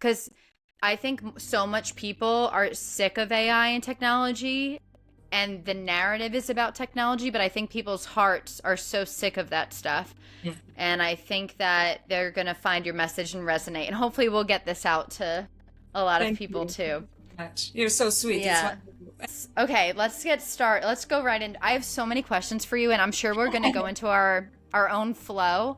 because I think so much people are sick of AI and technology, and the narrative is about technology, but I think people's hearts are so sick of that stuff. Mm. And I think that they're going to find your message and resonate. And hopefully we'll get this out to a lot of Thank people you too. so much. You're so sweet. It's Yeah. wonderful. Okay, let's get started. Let's go right in. I have so many questions for you, and I'm sure we're going to go into our own flow.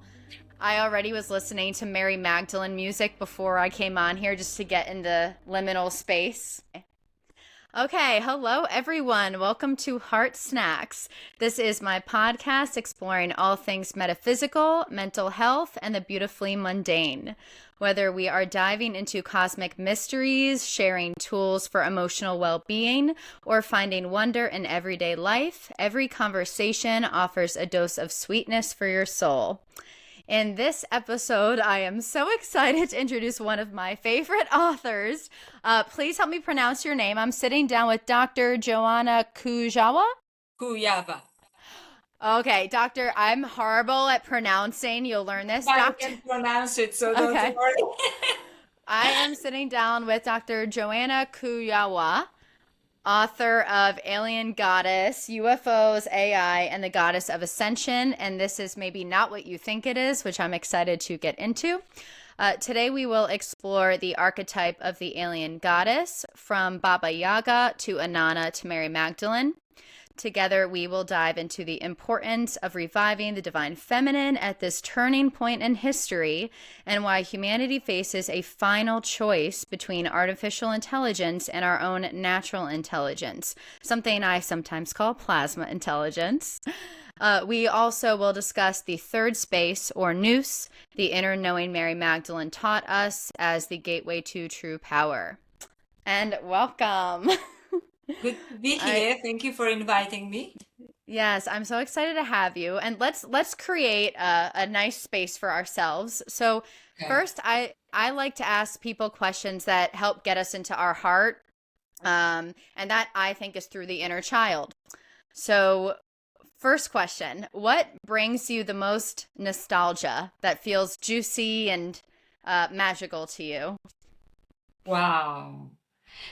I already was listening to Mary Magdalene music before I came on here just to get into liminal space. Okay, hello everyone. Welcome to Heart Snacks. This is my podcast exploring all things metaphysical, mental health, and the beautifully mundane. Whether we are diving into cosmic mysteries, sharing tools for emotional well-being, or finding wonder in everyday life, every conversation offers a dose of sweetness for your soul. In this episode, I am so excited to introduce one of my favorite authors. Please help me pronounce your name. I'm sitting down with Dr. Joanna Kujawa. Kujawa. Okay, doctor, I'm horrible at pronouncing. You'll learn this. I Doctor. can pronounce it, so don't Okay. worry. I am sitting down with Dr. Joanna Kujawa, author of Alien Goddess, UFOs, AI, and the Goddess of Ascension. And this is maybe not what you think it is, which I'm excited to get into. Today we will explore the archetype of the alien goddess, from Baba Yaga to Inanna to Mary Magdalene. Together, we will dive into the importance of reviving the divine feminine at this turning point in history, and why humanity faces a final choice between artificial intelligence and our own natural intelligence, something I sometimes call plasma intelligence. We also will discuss the third space, or Nous, the inner knowing Mary Magdalene taught us as the gateway to true power. And welcome. Good to be here. Thank you for inviting me. Yes, I'm so excited to have you. And let's create a nice space for ourselves. So Okay. first, I like to ask people questions that help get us into our heart, and that I think is through the inner child. So first question: what brings you the most nostalgia that feels juicy and magical to you? Wow.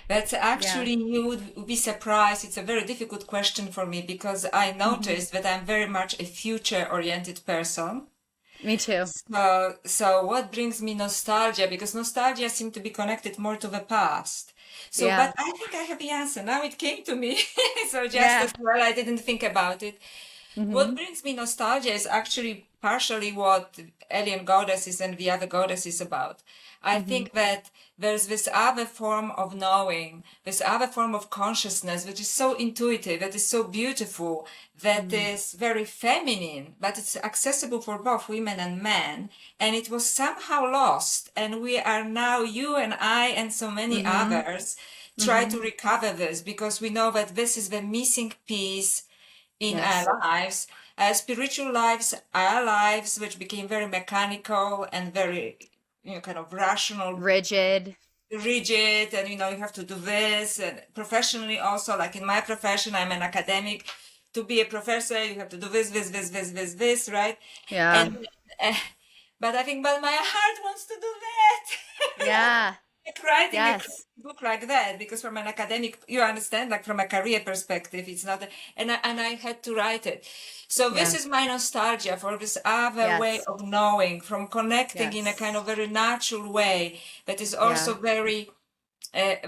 That's Yeah. actually, you would be surprised. It's a very difficult question for me because I Hmm. noticed that I'm very much a future-oriented person. Me too. So what brings me nostalgia? Because nostalgia seems to be connected more to the past. So, Yeah. but I think I have the answer. Now it came to me. So just Yeah. as well, I didn't think about it. What Hmm. brings me nostalgia is actually partially what Alien Goddess is and the other goddess is about. I Hmm. think that there's this other form of knowing, this other form of consciousness, which is so intuitive, that is so beautiful, that is very feminine, but it's accessible for both women and men. And it was somehow lost. And we are now, you and I and so many Hmm. others, try Hmm. to recover this because we know that this is the missing piece in Yes. our lives, spiritual lives, our lives, which became very mechanical and very, kind of rational, Rigid. rigid, and you have to do this. And professionally, also, like in my profession, I'm an academic. To be a professor, you have to do this, right? Yeah. And uh, but I think, but my heart wants to do that. Yeah. Like writing a Yes. book like that, because from an academic, you understand, like from a career perspective, it's not, and I had to write it. So this Yeah. is my nostalgia for this other way Yes. of knowing, from connecting in a kind Yes. of very natural way that is also Yeah. very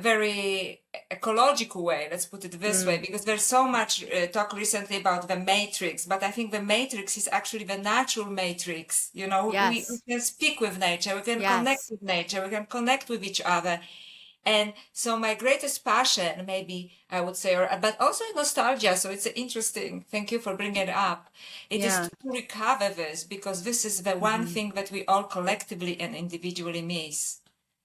very ecological way, let's put it this way, Mm. because there's so much talk recently about the matrix, but I think the matrix is actually the natural matrix. We Yes. can speak with nature, we can connect Yes. with nature, we can connect with each other. And so my greatest passion, maybe I would say, but also nostalgia, so it's interesting, thank you for bringing it up, it is Yeah. to recover this, because this is the one Hmm. thing that we all collectively and individually miss.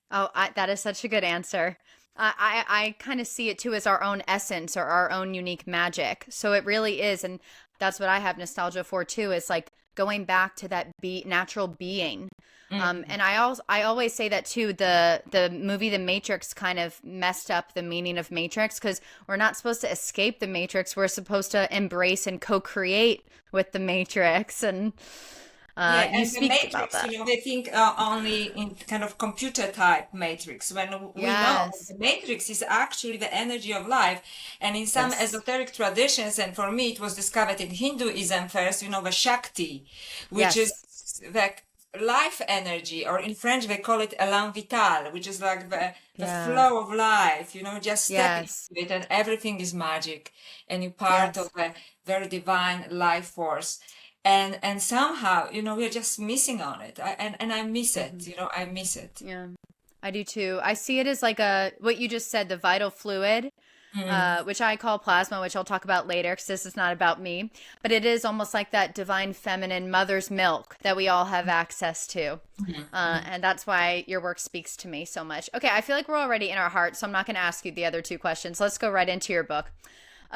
Oh, that is such a good answer. I kind of see it too as our own essence or our own unique magic. So it really is, and that's what I have nostalgia for too. Is like going back to that natural being. Mm. And I always say that too. The movie The Matrix kind of messed up the meaning of Matrix, because we're not supposed to escape the Matrix. We're supposed to embrace and co-create with the Matrix. And Yeah, You and the speak about matrix, that. they think only in kind of computer type matrix, when we know Yes. the matrix is actually the energy of life. And in some Yes. esoteric traditions, and for me it was discovered in Hinduism first, the Shakti, which is Yes. the life energy, or in French they call it elan vital, which is like the Yeah. flow of life, just step into Yes. it and everything is magic, and you're part of Yes. a very divine life force. And somehow we're just missing on it. And I miss it, Hmm. I miss it. Yeah. I do too. I see it as like what you just said, the vital fluid, Mm. which I call plasma, which I'll talk about later because this is not about me. But it is almost like that divine feminine mother's milk that we all have access to. Mhm. And that's why your work speaks to me so much. Okay, I feel like we're already in our heart, so I'm not going to ask you the other two questions. Let's go right into your book.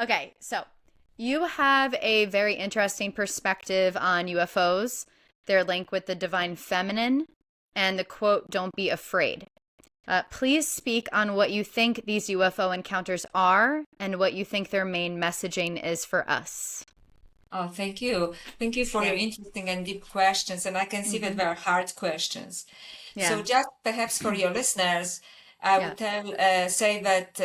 Okay, so you have a very interesting perspective on UFOs, their link with the divine feminine, and the quote, "Don't be afraid." Please speak on what you think these UFO encounters are and what you think their main messaging is for us. Oh, thank you. Thank you for Yeah. your interesting and deep questions. And I can see that Hmm. they are hard questions. Yeah. So just perhaps for your listeners, I Yeah. would say that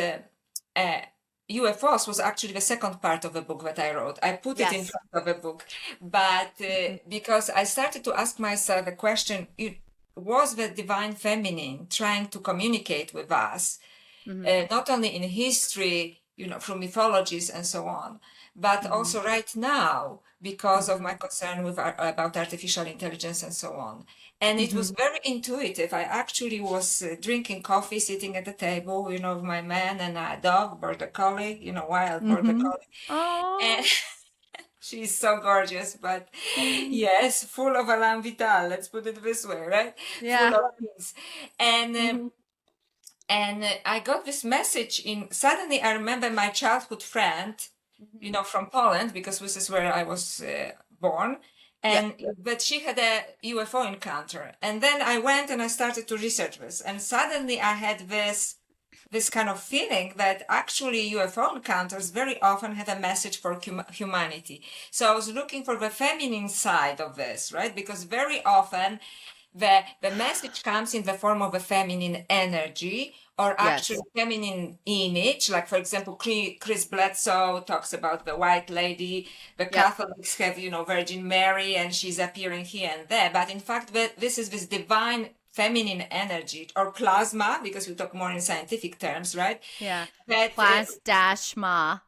UFOs was actually the second part of the book that I wrote. I put it in Yes. front of the book, but Hmm. because I started to ask myself a question, was the divine feminine trying to communicate with us, Hmm. not only in history, from mythologies and so on, but Hmm. also right now because of Hmm. my concern about artificial intelligence and so on. And it Hmm. was very intuitive. I actually was drinking coffee, sitting at the table, with my man and a dog, border collie, wild border Hmm. collie. And Oh. she's so gorgeous, but Mm. yes, full of alarm vital. Let's put it this way, right? Full Yeah. of things. And Hmm. I got this message suddenly I remember my childhood friend, Hmm. from Poland, because this is where I was born. Yeah. But she had a UFO encounter. And then I went and I started to research this. And suddenly I had this kind of feeling that actually UFO encounters very often have a message for humanity. So I was looking for the feminine side of this, right? Because very often the message comes in the form of a feminine energy, or actually Yes. feminine image. Like, for example, Chris Bledsoe talks about the white lady. The Yep. Catholics have, Virgin Mary, and she's appearing here and there. But in fact, this is this divine feminine energy, or plasma, because we talk more in scientific terms, right? Yeah. That Plas dash ma.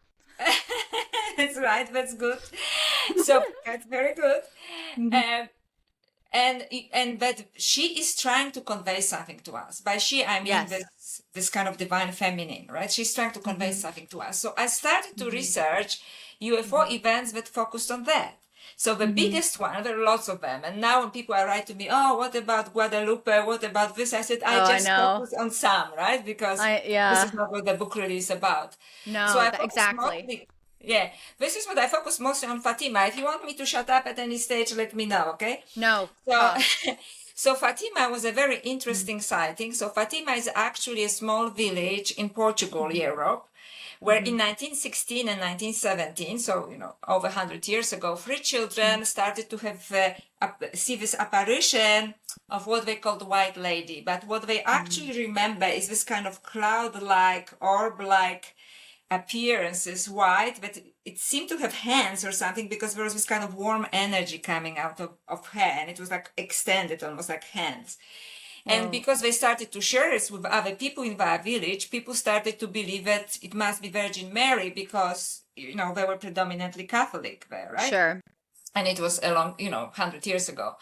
that's right. That's good. So that's very good. Hmm. Um, and that she is trying to convey something to us. By she I mean Yes. this kind of divine feminine, right? She's trying to convey Hmm. something to us. So I started to Hmm. research UFO Hmm. events that focused on that. So the Hmm. biggest one, there are lots of them, and now when people are writing to me, oh, what about Guadalupe, what about this, I said I Oh, I just know. focus on some, right? Because this is Yeah. not what the book really is about. So No, I focus exactly. mostly, yeah, this is what I focus mostly on. Fatima, if you want me to shut up at any stage, let me know, okay? No, So, talk. so Fatima was a very Mhm. interesting sighting. So Fatima is actually a small village in Portugal, Mhm. Europe, where Mhm. in 1916 and 1917, so over 100 years ago, three children started to have see this apparition of what they called White Lady. But what they Mhm. actually remember is this kind of cloud-like, orb-like appearances, white, but it seemed to have hands or something, because there was this kind of warm energy coming out of her, and it was like extended, almost like hands. And Whoa. because they started to share this with other people in their village, people started to believe that it must be Virgin Mary, because they were predominantly Catholic there, right? Sure. And it was a long 100 years ago.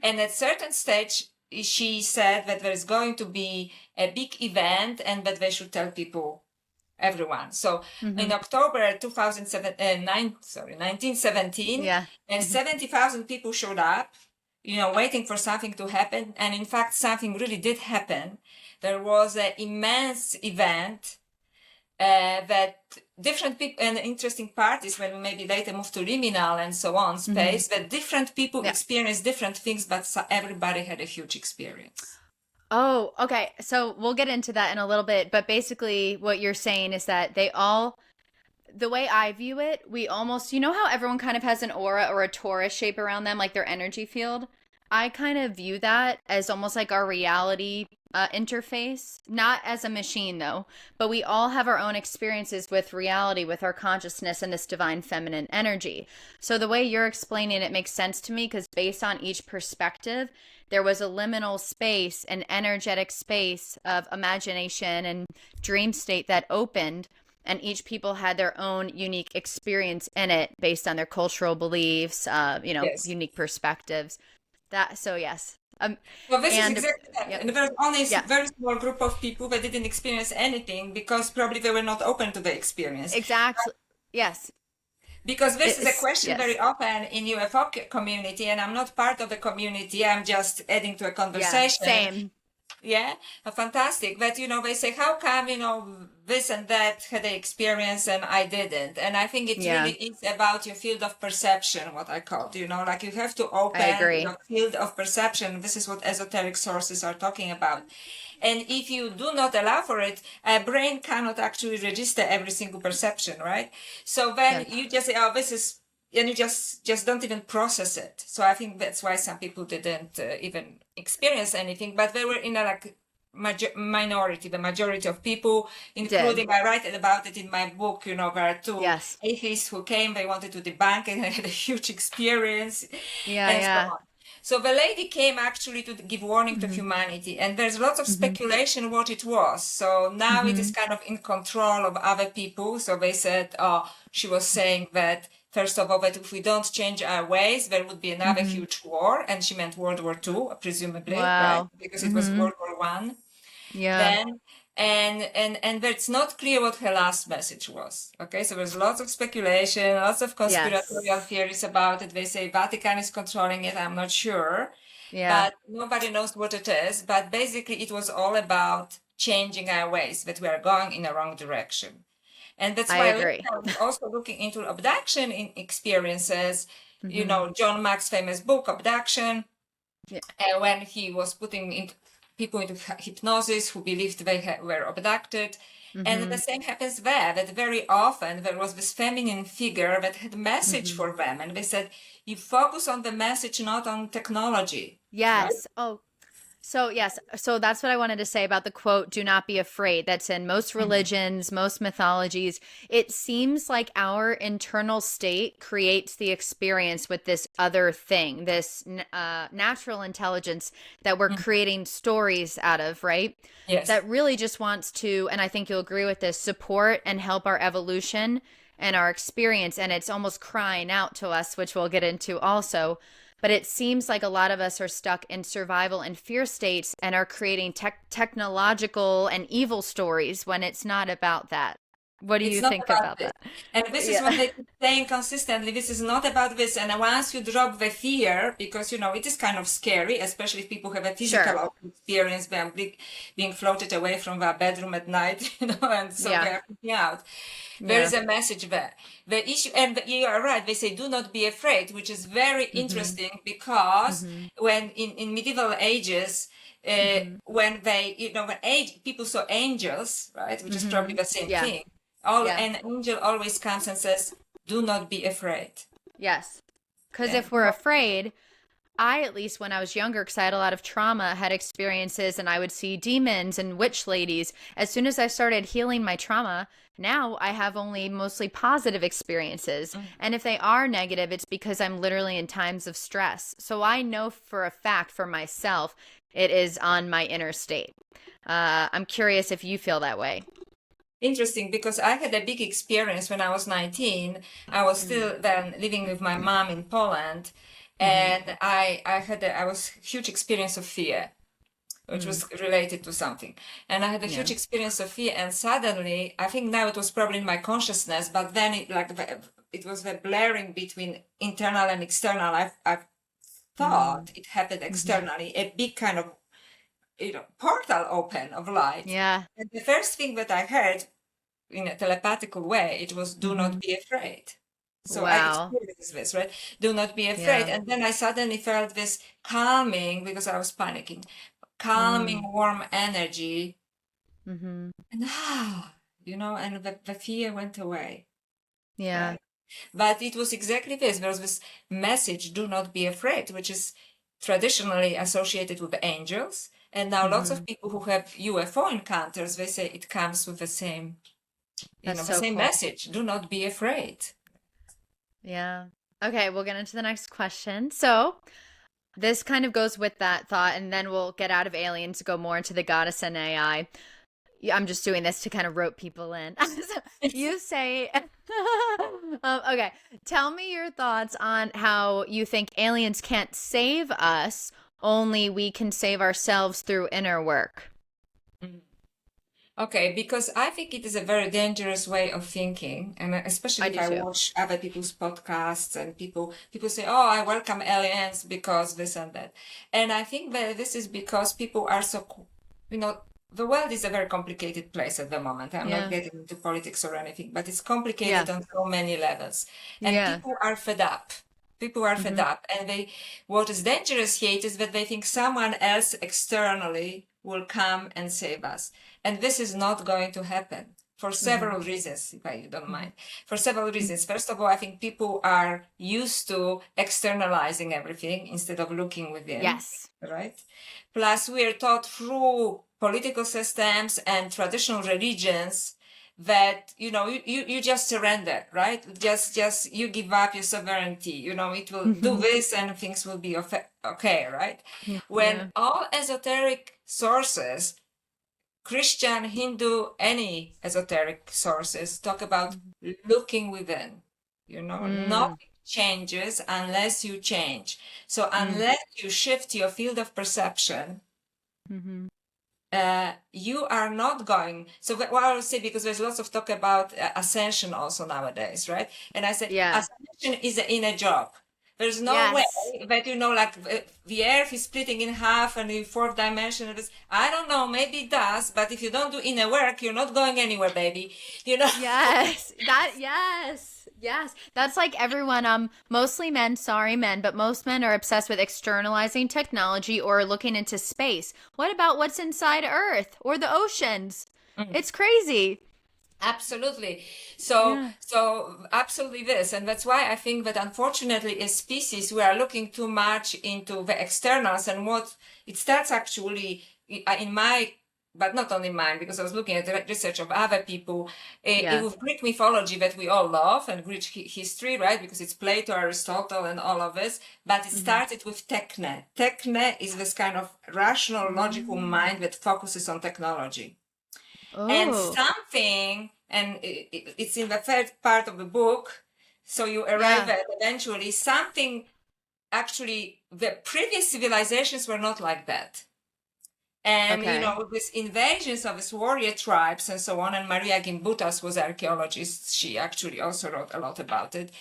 And at certain stage she said that there's going to be a big event, and that they should tell people, everyone. So in Mhm. October 1917, Yeah. and Mhm. 70,000 people showed up, waiting for something to happen. And in fact, something really did happen. There was an immense event that different people, and the interesting part is when we maybe later move to liminal and so on Mhm. space, that different people Yeah. experience different things, but everybody had a huge experience. Oh, okay. So we'll get into that in a little bit, but basically what you're saying is that the way I view it, we almost, you know how everyone kind of has an aura or a torus shape around them, like their energy field? I kind of view that as almost like our reality interface, not as a machine though, but we all have our own experiences with reality, with our consciousness and this divine feminine energy. So the way you're explaining it makes sense to me because based on each perspective, there was a liminal space, an energetic space of imagination and dream state that opened, and each people had their own unique experience in it based on their cultural beliefs, Yes. unique perspectives. That so yes. Well, this is And exactly that. yep. And there was only a Yeah. very small group of people that didn't experience anything because probably they were not open to the experience. Exactly. Yes. Because this is a It's question very yes. often in UFO community, and I'm not part of the community. I'm just adding to a Yeah. conversation. Same. Yeah, fantastic. But they say, how come, this and that had the experience and I didn't? And I think it really Yeah. is about your field of perception, what I call, like you have to I open agree. your field of perception. This is what esoteric sources are talking about. And if you do not allow for it, a brain cannot actually register every single perception, right? So then Yes. you just say, oh, this is, and you just don't even process it. So I think that's why some people didn't even experience anything, but they were in a minority. The majority of people, Did. including I write about it in my book. There are two Yes. atheists who came. They wanted to debunk it, and they had a huge experience, Yeah, and so yeah. on. So the lady came actually to give warning to Mhm. humanity, and there's lots of Mhm. speculation what it was. So now it is Mhm. kind of in control of other people. So they said, oh, she was saying that first of all, that if we don't change our ways, there would be another Mhm. huge war, and she meant World War II, presumably, right? Wow. Because it was Mhm. World War One Yeah. then. And it's not clear what her last message was. Okay, so there's lots of speculation, lots of conspiratorial Yes. theories about it. They say Vatican is controlling it. I'm not sure, Yeah. but nobody knows what it is. But basically, it was all about changing our ways, that we are going in the wrong direction. And that's I why later agree. I was also looking into abduction in experiences. Mhm. John Mack's famous book, Abduction, Yeah. when he was putting people into hypnosis who believed they were abducted. And the Mhm. same happens there, that very often there was this feminine figure that had a message Mhm. for them. And they said, you focus on the message, not on technology, right? Yes. Oh, so, yes, so that's what I wanted to say about the quote, do not be afraid. That's in most Mhm. religions, most mythologies. It seems like our internal state creates the experience with this other thing, this natural intelligence that we're Mhm. creating stories out of, right? Yes. That really just wants to, and I think you'll agree with this, support and help our evolution and our experience. And it's almost crying out to us, which we'll get into also, but it seems like a lot of us are stuck in survival and fear states and are creating technological and evil stories when it's not about that. What do It's you not think about about this. that? And this is what Yeah. they keep saying consistently. This is not about this. And once you drop the fear, because, it is kind of scary, especially if people have a Sure. physical experience, being floated away from their bedroom at night, and so Yeah. they're freaking out. There Yeah. is a message there. The issue, and you are right, they say, do not be afraid, which is very Mm-hmm. interesting because Mm-hmm. when in medieval ages, Mm-hmm. when they, people saw angels, right, which is probably Mm-hmm. the same Yeah. thing. Yeah. An angel always comes and says, "Do not be afraid." Yes. Because Yeah. if we're afraid, I, at least when I was younger, because I had a lot of trauma, had experiences and I would see demons and witch ladies. As soon as I started healing my trauma, now I have only mostly positive experiences. Mm. And if they are negative, it's because I'm literally in times of stress. So I know for a fact for myself, it is on my inner state. I'm curious if you feel that way. Interesting, because I had a big experience when I was 19. I was Mm. still then living with my mom in Poland, Mm-hmm. and I was huge experience of fear, which Mm. was related to something. And I had a Yeah. huge experience of fear, and suddenly, I think now it was probably in my consciousness, but then it was the blaring between internal and external. I Mm. thought it happened Mm-hmm. externally, a big kind of portal open of light. Yeah. And the first thing that I heard in a telepathical way, it was, do Mm-hmm. not be afraid. So I Wow. experienced this, right? Do not be afraid. Yeah. And then I suddenly felt this calming, because I was panicking, calming, Mm. warm energy. Mm-hmm. And and the fear went away. Yeah. right? But it was exactly this. There was this message, do not be afraid, which is traditionally associated with angels. And now lots Mm-hmm. of people who have UFO encounters, they say it comes with the same, That's the so same cool. message. Do not be afraid. Yeah. Okay, we'll get into the next question. So, this kind of goes with that thought, and then we'll get out of aliens to go more into the goddess and AI. Yeah, I'm just doing this to kind of rope people in. So you say, okay, tell me your thoughts on how you think aliens can't save us, only we can save ourselves through inner work. Mm. Okay, because I think it is a very dangerous way of thinking, and especially I if do I too. watch other people's podcasts and people say, "Oh, I welcome aliens because this and that," and I think that this is because people are so, you know, the world is a very complicated place at the moment. I'm not Yeah. getting into politics or anything, but it's Yeah. complicated on so many levels, and Yeah. people are fed up. People are fed Mm-hmm. up, and what is dangerous here is that they think someone else externally will come and save us. And this is not going to happen for Mm-hmm. several reasons, if you don't Mm-hmm. mind. For several reasons. First of all, I think people are used to externalizing everything instead of looking within, Yes. right? Plus, we are taught through political systems and traditional religions that you just surrender, right? Just you give up your sovereignty, it will do Mm-hmm. this and things will be okay, right? When Yeah. all esoteric sources, Christian, Hindu, any esoteric sources, talk about looking within. Mm-hmm. Nothing changes unless you change. So unless you shift your field of perception, Mm-hmm. you are not going. So what I will say, because there's lots of talk about ascension also nowadays, right? And I said, Yeah. ascension is an inner job. There's no way Yes. that, like the earth is splitting in half and the fourth dimension of this. I don't know, maybe it does, but if you don't do inner work, you're not going anywhere, baby. You know? Yes. Yes. Yes. That's like everyone, mostly men, sorry men, but most men are obsessed with externalizing technology or looking into space. What about what's inside Earth or the oceans? Mm. It's crazy. Absolutely. So, Yeah. so absolutely this. And that's why I think that unfortunately as species, we are looking too much into the externals and what it starts actually in my, but not only mine, because I was looking at the research of other people, Yeah. with Greek mythology that we all love and Greek history, right? Because it's Plato, Aristotle, and all of this. But it Mm-hmm. started with techne. Techne is this kind of rational, logical mind that focuses on technology. And Oh. something, and it's in the third part of the book, so you arrive Yeah. at eventually something. Actually, the previous civilizations were not like that. And Okay. with these invasions of these warrior tribes and so on, and Maria Gimbutas was an archaeologist, she actually also wrote a lot about it.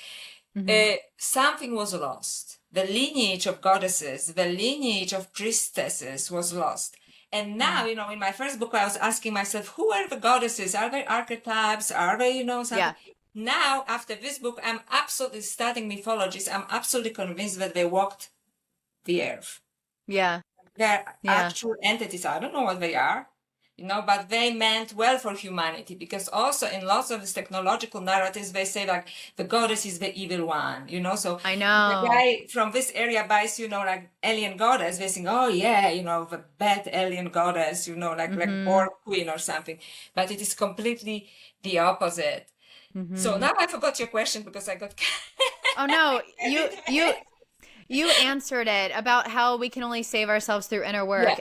Mm-hmm. Something was lost. The lineage of goddesses, the lineage of priestesses was lost. And now, in my first book, I was asking myself, who are the goddesses? Are they archetypes? Are they, something? Yeah. Now, after this book, I'm absolutely studying mythologies. I'm absolutely convinced that they walked the earth. Yeah. They're Yeah. actual entities. I don't know what they are, but they meant well for humanity, because also in lots of these technological narratives, they say like the goddess is the evil one, so I the know. guy from this area buys, like alien goddess, they think, oh yeah, the bad alien goddess, like Mm-hmm. Borg queen or something. But it is completely the opposite. So Mm-hmm. now I forgot your question because I got Oh no, you carried you away. you answered it about how we can only save ourselves through inner Yeah. work.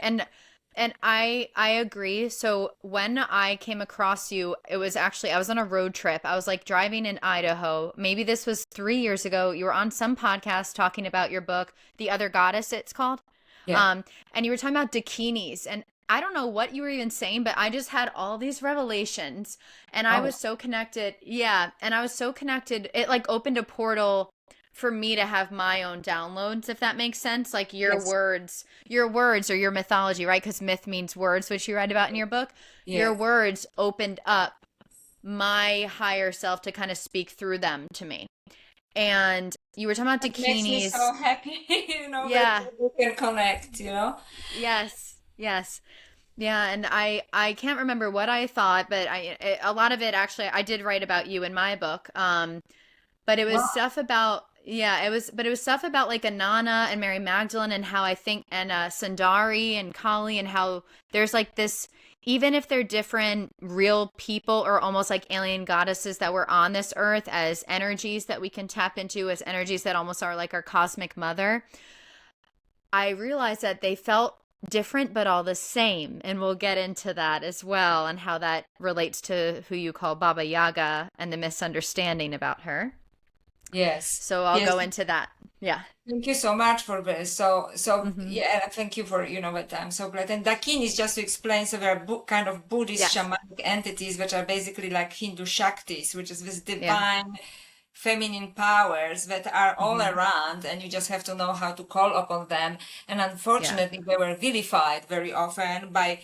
And I agree. So when I came across you, it was actually I was on a road trip. I was like driving in Idaho. Maybe this was 3 years ago. You were on some podcast talking about your book, The Other Goddess, it's called. Yeah. Um, and you were talking about dakinis. And I don't know what you were even saying, but I just had all these revelations and I Oh, was so connected. Yeah. And I was so connected. It like opened a portal for me to have my own downloads, if that makes sense. Like yes. your words or your mythology, right? Because myth means words, which you write about in your book. Your Yes. words opened up my higher self to kind of speak through them to me. And you were talking about It makes me dakinis. so happy, that Yeah. we can connect, Yes. Yes. Yeah, and I can't remember what I thought, but a lot of it actually I did write about you in my book. But it was Wow. stuff about, yeah, it was stuff about like Inanna and Mary Magdalene and how I think, and Sundari and Kali, and how there's like this, even if they're different real people or almost like alien goddesses that were on this earth as energies that we can tap into, as energies that almost are like our cosmic mother, I realized that they felt different but all the same. And we'll get into that as well, and how that relates to who you call Baba Yaga and the misunderstanding about her. Yes. So I'll Yes. go into that. Yeah. Thank you so much for this. So Hmm. yeah, thank you for, what I'm so glad. And Dakin is just to explain, so there are kind of Buddhist Yes. shamanic entities, which are basically like Hindu Shaktis, which is this Yeah. divine feminine powers that are all Hmm. around, and you just have to know how to call upon them. And Yeah. unfortunately, they were vilified very often by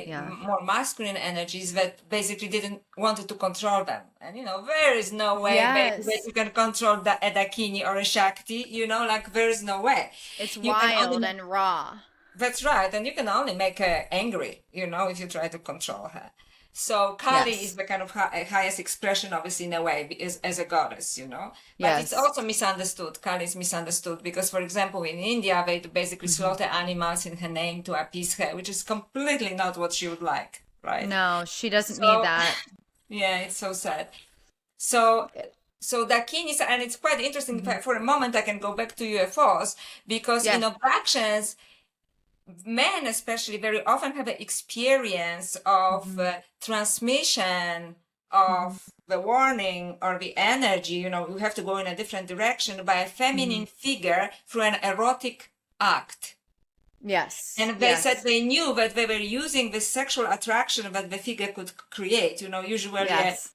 Yeah. more masculine energies that basically didn't wanted to control them. And there is no way, baby, that Yes. you can control a Dakini or a Shakti. Like there is no way. It's You can wild only and raw. That's right, and you can only make her angry, if you try to control her. So Kali is Yes. the kind of highest expression of this in a way, as a goddess, But it's Yes. also misunderstood. Kali is misunderstood because, for example, in India, they basically Hmm. slaughter animals in her name to appease her, which is completely not what she would like, right? No, she doesn't need So that. yeah, it's so sad. So, so Dakin is, and it's quite interesting. Hmm. For a moment, I can go back to UFOs because in Yes. abductions, men especially very often have an experience of Hmm. transmission Hmm. of the warning or the energy. You have to go in a different direction by a Hmm. feminine figure through an erotic act. Yes. And they said Yes. they knew that they were using this sexual attraction that the figure could create, usually Yes.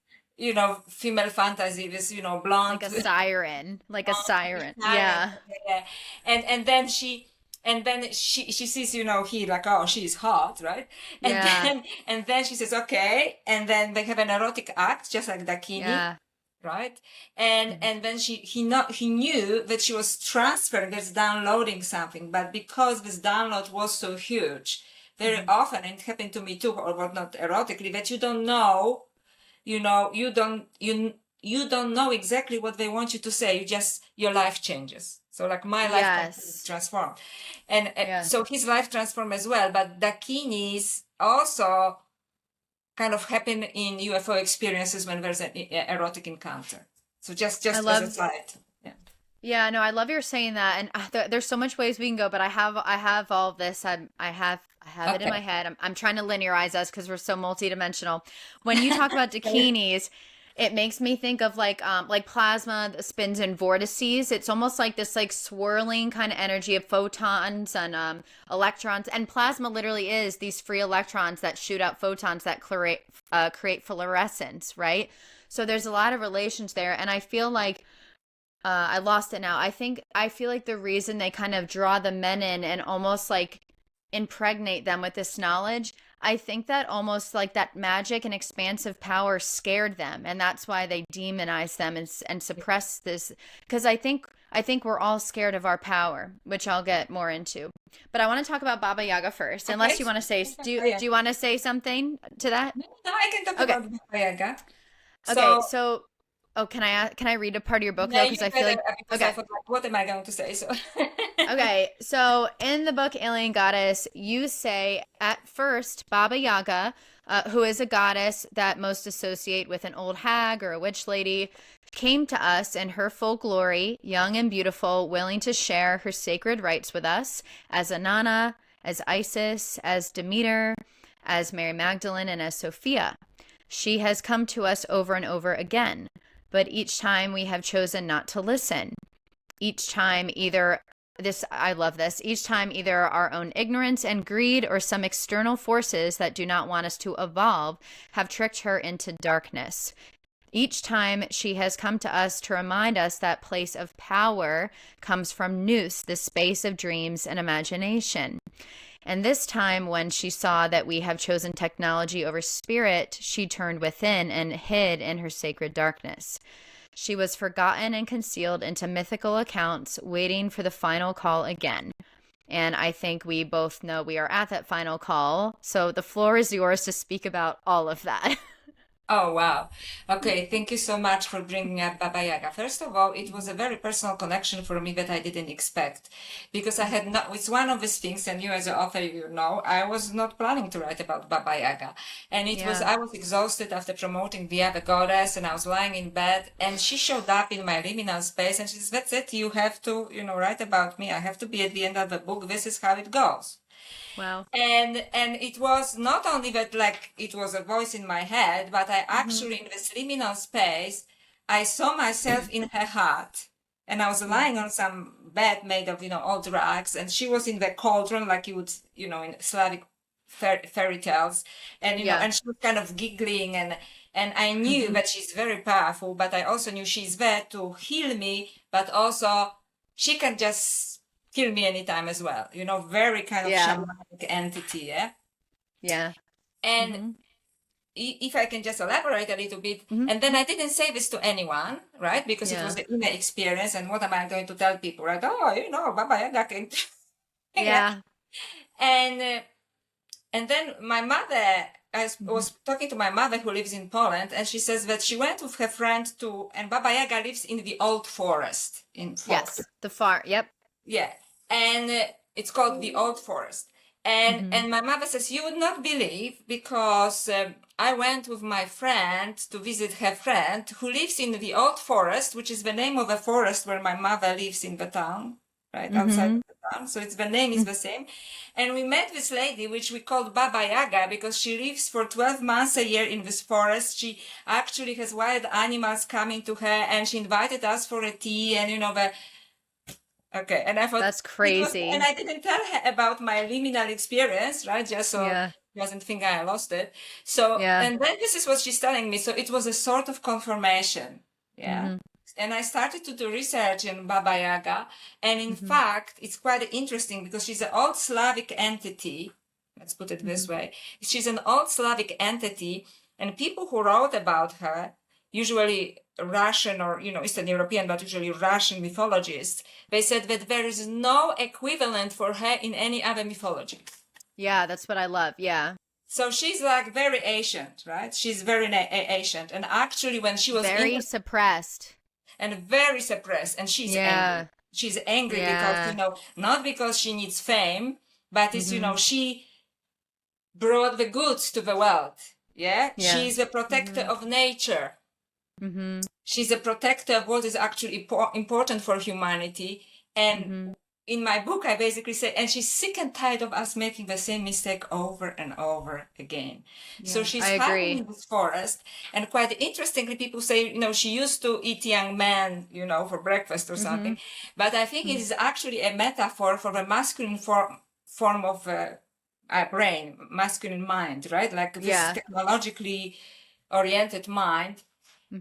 female fantasy, this, Like blonde, a siren. Like a siren. siren. Yeah. Yeah. And then she sees, he like, oh, she's hot, right? And Yeah. then she says, okay. And then they have an erotic act, just like Dakini, Yeah. right? And Mhm. and then he knew that she was transferring, that's downloading something, but because this download was so huge, very Mhm. often, and it happened to me too, or what, not erotically, that you don't know, you don't know exactly what they want you to say. Your life changes. So like my life completely Yes. transformed, and Yeah. so his life transformed as well. But Dakini's also kind of happen in UFO experiences when there's an erotic encounter. So I just as a love side. Yeah. Yeah, no, I love your saying that, and there's so much ways we can go, but I have all of this. I have it in my Okay. head. I'm trying to linearize us because we're so multidimensional. When you talk about dakinis, it makes me think of like plasma that spins in vortices. It's almost like this like swirling kind of energy of photons and electrons, and plasma literally is these free electrons that shoot out photons that create fluorescence, right? So there's a lot of relations there, and I feel like I lost it now. I feel like the reason they kind of draw the men in and almost like impregnate them with this knowledge, I think that almost like that magic and expansive power scared them, and that's why they demonize them and suppress this. Because I think we're all scared of our power, which I'll get more into. But I want to talk about Baba Yaga first, Okay. unless you want to say, Oh, yeah. do you want to say something to that? No, I can talk Okay. about Baba Yaga. Okay. So So, oh, can I read a part of your book yeah, though? you Because I feel better, like because I okay. forgot what am I going to say. So Okay, so in the book Alien Goddess, you say at first Baba Yaga, who is a goddess that most associate with an old hag or a witch lady, came to us in her full glory, young and beautiful, willing to share her sacred rites with us as Inanna, as Isis, as Demeter, as Mary Magdalene, and as Sophia. She has come to us over and over again, but each time we have chosen not to listen. Each time either this I love this. Each time either our own ignorance and greed or some external forces that do not want us to evolve have tricked her into darkness. Each time she has come to us to remind us that place of power comes from Nous, the space of dreams and imagination. And this time, when she saw that we have chosen technology over spirit, she turned within and hid in her sacred darkness. She was forgotten and concealed into mythical accounts, waiting for the final call again. And I think we both know we are at that final call. So the floor is yours to speak about all of that. Oh, wow. Okay, thank you so much for bringing up Baba Yaga. First of all, it was a very personal connection for me that I didn't expect, because I had not, it's one of these things, and you as an author, you know, I was not planning to write about Baba Yaga. And it was, I was exhausted after promoting the other goddess, and I was lying in bed, and she showed up in my liminal space, and she says, that's it, you have to, you know, write about me. I have to be at the end of the book. This is how it goes. Wow. And it was not only that, like, it was a voice in my head, but I actually, in this liminal space, I saw myself in her heart. And I was lying on some bed made of, you know, old rags, and she was in the cauldron, like you would, you know, in Slavic fairy tales. And, you know, and she was kind of giggling, and I knew that she's very powerful, but I also knew she's there to heal me, but also she can just kill me anytime as well, you know, very kind of shamanic entity. And if I can just elaborate a little bit, and then I didn't say this to anyone, right, because it was the inner experience, and what am I going to tell people, right? Oh, you know, Baba Yaga came. And then my mother, I was talking to my mother who lives in Poland, and she says that she went with her friend and Baba Yaga lives in the old forest in Poland. The far, Yeah, and it's called the Old Forest. And my mother says, you would not believe, because I went with my friend to visit her friend who lives in the Old Forest, which is the name of a forest where my mother lives in the town, right, outside of the town. So the name is the same. And we met this lady, which we called Baba Yaga, because she lives for 12 months a year in this forest. She actually has wild animals coming to her, and she invited us for a tea, and, you know, okay, and I thought that's crazy. And I didn't tell her about my liminal experience, right? Just so she doesn't think I lost it. So, and then this is what she's telling me. So it was a sort of confirmation. And I started to do research in Baba Yaga. And in fact, it's quite interesting because she's an old Slavic entity. Let's put it this way. She's an old Slavic entity. And people who wrote about her, usually Russian or, you know, Eastern European, but usually Russian mythologists, they said that there is no equivalent for her in any other mythology. Yeah, that's what I love. Yeah. So she's like very ancient, right? She's very ancient. And actually when she was very suppressed. And very suppressed. And she's angry. She's angry because, you know, not because she needs fame, but it's, you know, she brought the goods to the world. She's a protector of nature. She's a protector of what is actually important for humanity. And in my book, I basically say, and she's sick and tired of us making the same mistake over and over again. So she's hiding in this forest. And quite interestingly, people say, you know, she used to eat young men, you know, for breakfast or something. But I think it is actually a metaphor for the masculine form of brain, masculine mind, right? Like this technologically oriented mind.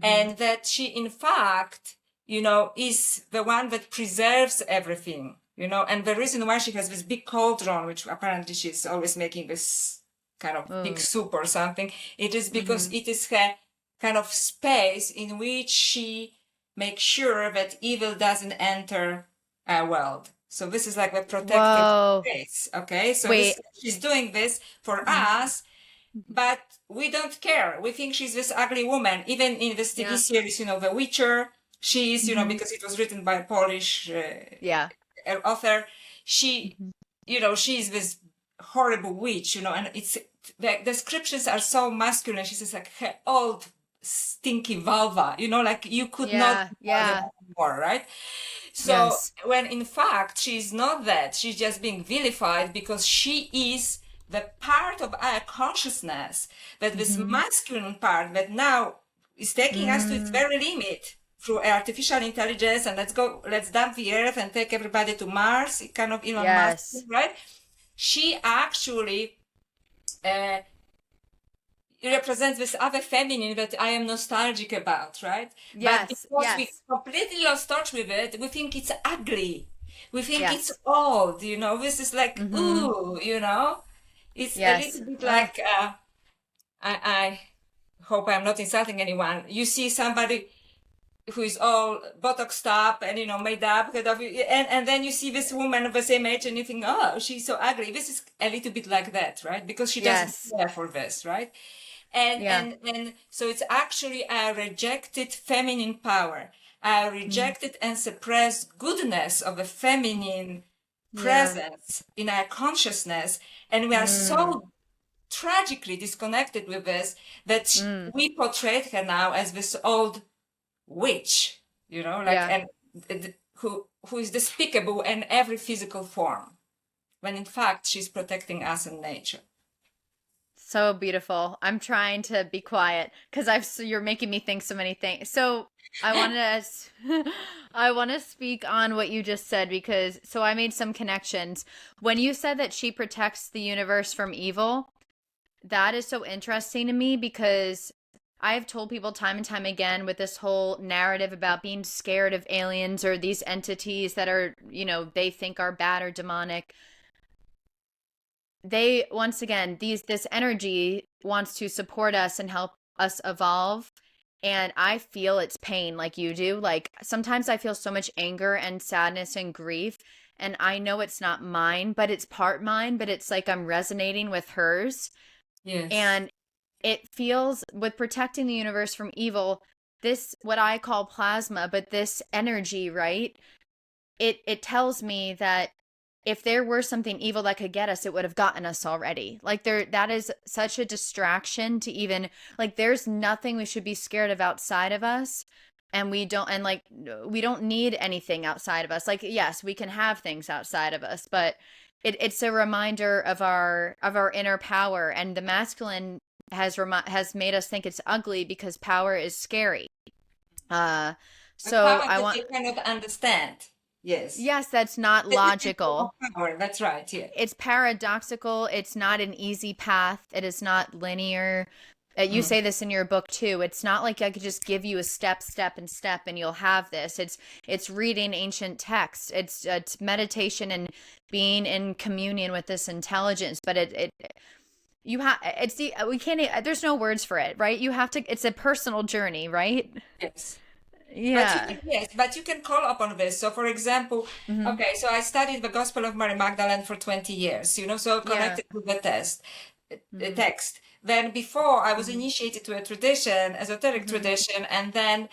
And that she, in fact, you know, is the one that preserves everything, you know, and the reason why she has this big cauldron, which apparently she's always making this kind of big soup or something, it is because it is her kind of space in which she makes sure that evil doesn't enter our world. So this is like a protected space, okay? So she's doing this for us. But we don't care. We think she's this ugly woman. Even in this TV series, you know, The Witcher, she is, you know, because it was written by a Polish author. She, you know, she's this horrible witch, you know, and it's the descriptions are so masculine. She says like her old stinky vulva, you know, like you could not more, right? So when in fact she's not that, she's just being vilified because she is the part of our consciousness, that this masculine part that now is taking us to its very limit through artificial intelligence, and let's dump the earth and take everybody to Mars, kind of Elon Musk, right? She actually represents this other feminine that I am nostalgic about, right? But because we completely lost touch with it, we think it's ugly. We think it's old, you know, this is like, ooh, you know? It's a little bit like, I hope I'm not insulting anyone. You see somebody who is all botoxed up and, made up, and then you see this woman of the same age and you think, oh, she's so ugly. This is a little bit like that, right? Because she doesn't Yes. care for this, right? And so it's actually a rejected feminine power, a rejected and suppressed goodness of a feminine presence in our consciousness, and we are so tragically disconnected with this that we portrayed her now as this old witch, and who is despicable in every physical form, when in fact she's protecting us in nature. So beautiful. I'm trying to be quiet because you're making me think so many things. So I want to I want to speak on what you just said because I made some connections. When you said that she protects the universe from evil, that is so interesting to me because I've told people time and time again with this whole narrative about being scared of aliens or these entities that are, they think are bad or demonic. They, once again, this energy wants to support us and help us evolve. And I feel its pain like you do. Like sometimes I feel so much anger and sadness and grief. And I know it's not mine, but it's part mine, but it's like I'm resonating with hers. Yes. And it feels with protecting the universe from evil, this, what I call plasma, but this energy, right? It tells me that if there were something evil that could get us, it would have gotten us already. Like that is such a distraction to even, like, there's nothing we should be scared of outside of us. And we don't need anything outside of us. Like, yes, we can have things outside of us, but it's a reminder of our inner power. And the masculine has made us think it's ugly because power is scary. So power I that want you cannot understand. Yes. Yes, that's not logical. Power. That's right. Yeah. It's paradoxical. It's not an easy path. It is not linear. You say this in your book too. It's not like I could just give you a step, and you'll have this. It's reading ancient texts. It's meditation and being in communion with this intelligence. But we can't. There's no words for it, right? You have to. It's a personal journey, right? Yes. Yeah. But you can call upon this. So, for example, okay, so I studied the Gospel of Mary Magdalene for 20 years, so connected with the text. Then before I was initiated to a tradition, esoteric tradition, and then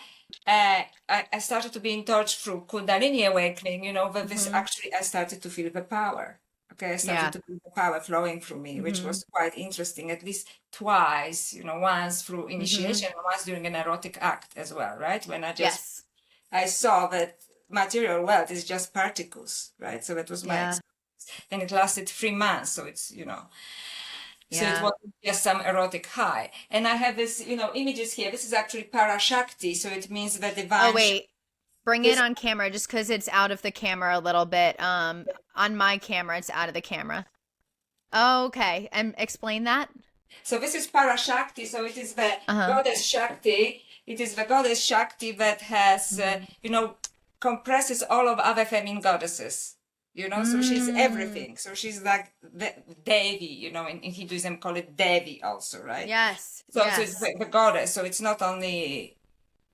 I started to be in touch through Kundalini awakening, but this actually, I started to feel the power. Okay, I started to feel the power flowing through me, which was quite interesting, at least twice, once through initiation, and once during an erotic act as well, right? When I saw that material world is just particles, right? So that was my experience. And it lasted 3 months, so it's, so it wasn't just some erotic high. And I have this, images here. This is actually Parashakti, so it means the divine. Oh, wait. Bring it on camera just because it's out of the camera a little bit. On my camera, it's out of the camera. Oh, okay. And explain that. So this is Parashakti. So it is the goddess Shakti. It is the goddess Shakti that has, compresses all of other feminine goddesses. So she's everything. So she's like the Devi, in Hinduism call it Devi also, right? Yes. So it's the goddess. So it's not only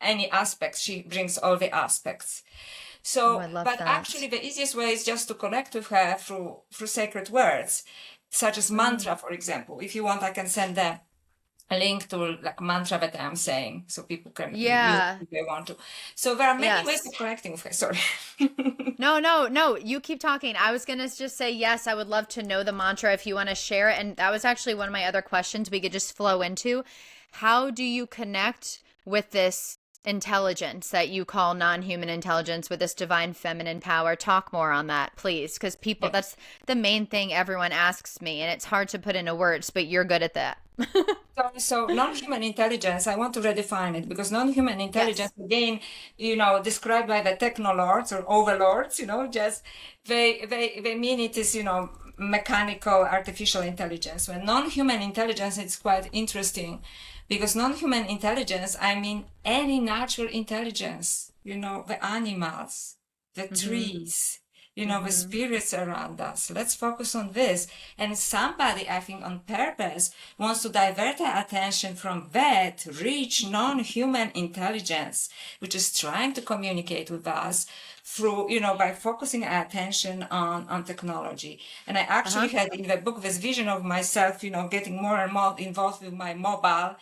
any aspects, she brings all the aspects. So, but actually the easiest way is just to connect with her through sacred words, such as mantra, for example. If you want, I can send a link to like mantra that I'm saying, so people can use if they want to. So there are many ways of connecting with her. Sorry. No. You keep talking. I was gonna just say yes. I would love to know the mantra if you want to share it. And that was actually one of my other questions we could just flow into. How do you connect with this intelligence that you call non-human intelligence, with this divine feminine power? Talk more on that, please, because people, that's the main thing everyone asks me, and it's hard to put into words, but you're good at that. So non-human intelligence, I want to redefine it, because non-human intelligence, again, described by the technoloords or overlords, just they mean it is, mechanical artificial intelligence. When non-human intelligence, it's quite interesting, because non-human intelligence, I mean any natural intelligence, the animals, the trees, with spirits around us. Let's focus on this. And somebody, I think on purpose, wants to divert our attention from that rich non-human intelligence, which is trying to communicate with us through, by focusing our attention on technology. And I actually had in the book this vision of myself, getting more and more involved with my mobile,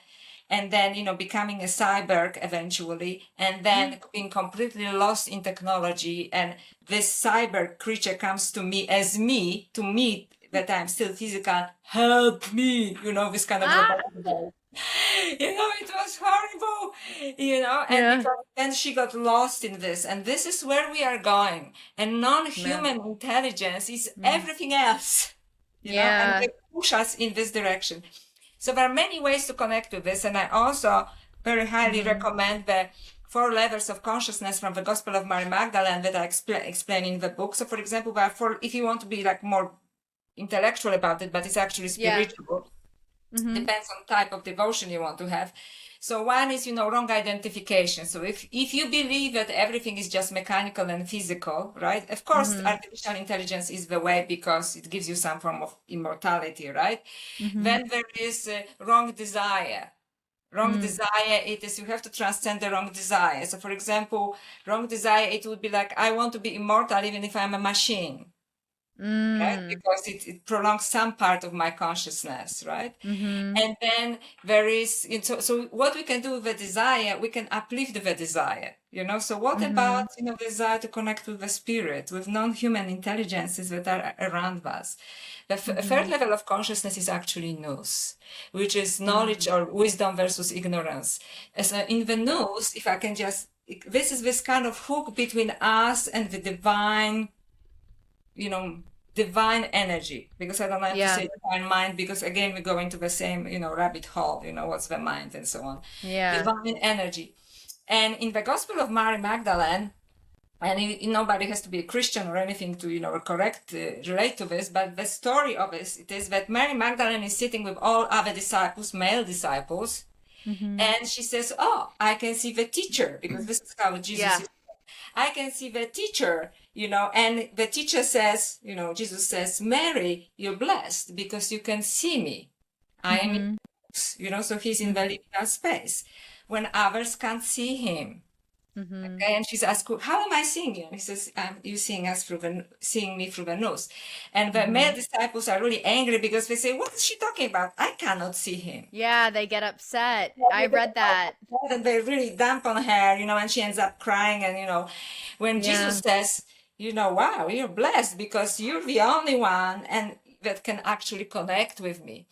and then, becoming a cyborg eventually, and then being completely lost in technology. And this cyber creature comes to me as me, to me, that I'm still physical, help me, this kind of robot. It was horrible, and because then she got lost in this. And this is where we are going. And non-human intelligence is everything else, and they push us in this direction. So there are many ways to connect to this, and I also very highly recommend the 4 levels of consciousness from the Gospel of Mary Magdalene that I explain in the book. So, for example, there are 4, if you want to be like more intellectual about it, but it's actually spiritual. Depends on type of devotion you want to have. So one is, wrong identification. So if you believe that everything is just mechanical and physical, right? Of course, artificial intelligence is the way because it gives you some form of immortality, right? Then there is wrong desire. Wrong desire, it is you have to transcend the wrong desire. So for example, wrong desire, it would be like, I want to be immortal even if I'm a machine. Right? Because it prolongs some part of my consciousness, right? And then there is, so what we can do with the desire, we can uplift the desire, So what about, desire to connect with the spirit, with non-human intelligences that are around us? The third level of consciousness is actually Nous, which is knowledge or wisdom versus ignorance. As in the Nous, if I can this is this kind of hook between us and the divine, divine energy, because I don't like to say divine mind, because again, we go into the same, rabbit hole, what's the mind and so on. Divine energy. And in the Gospel of Mary Magdalene, and nobody has to be a Christian or anything to, relate to this, but the story of this, it is that Mary Magdalene is sitting with all other disciples, male disciples, and she says, oh, I can see the teacher, because this is how Jesus is. I can see the teacher, and the teacher says, Jesus says, Mary, you're blessed because you can see me. I am, so he's in the liminal space when others can't see him. Okay, and she's asked, how am I seeing you? And he says, you seeing me through the Nous. And the male disciples are really angry because they say, what is she talking about? I cannot see him. Yeah, they get upset. I read that. And they really dump on her, and she ends up crying. And, when Jesus says, wow, you're blessed because you're the only one and that can actually connect with me.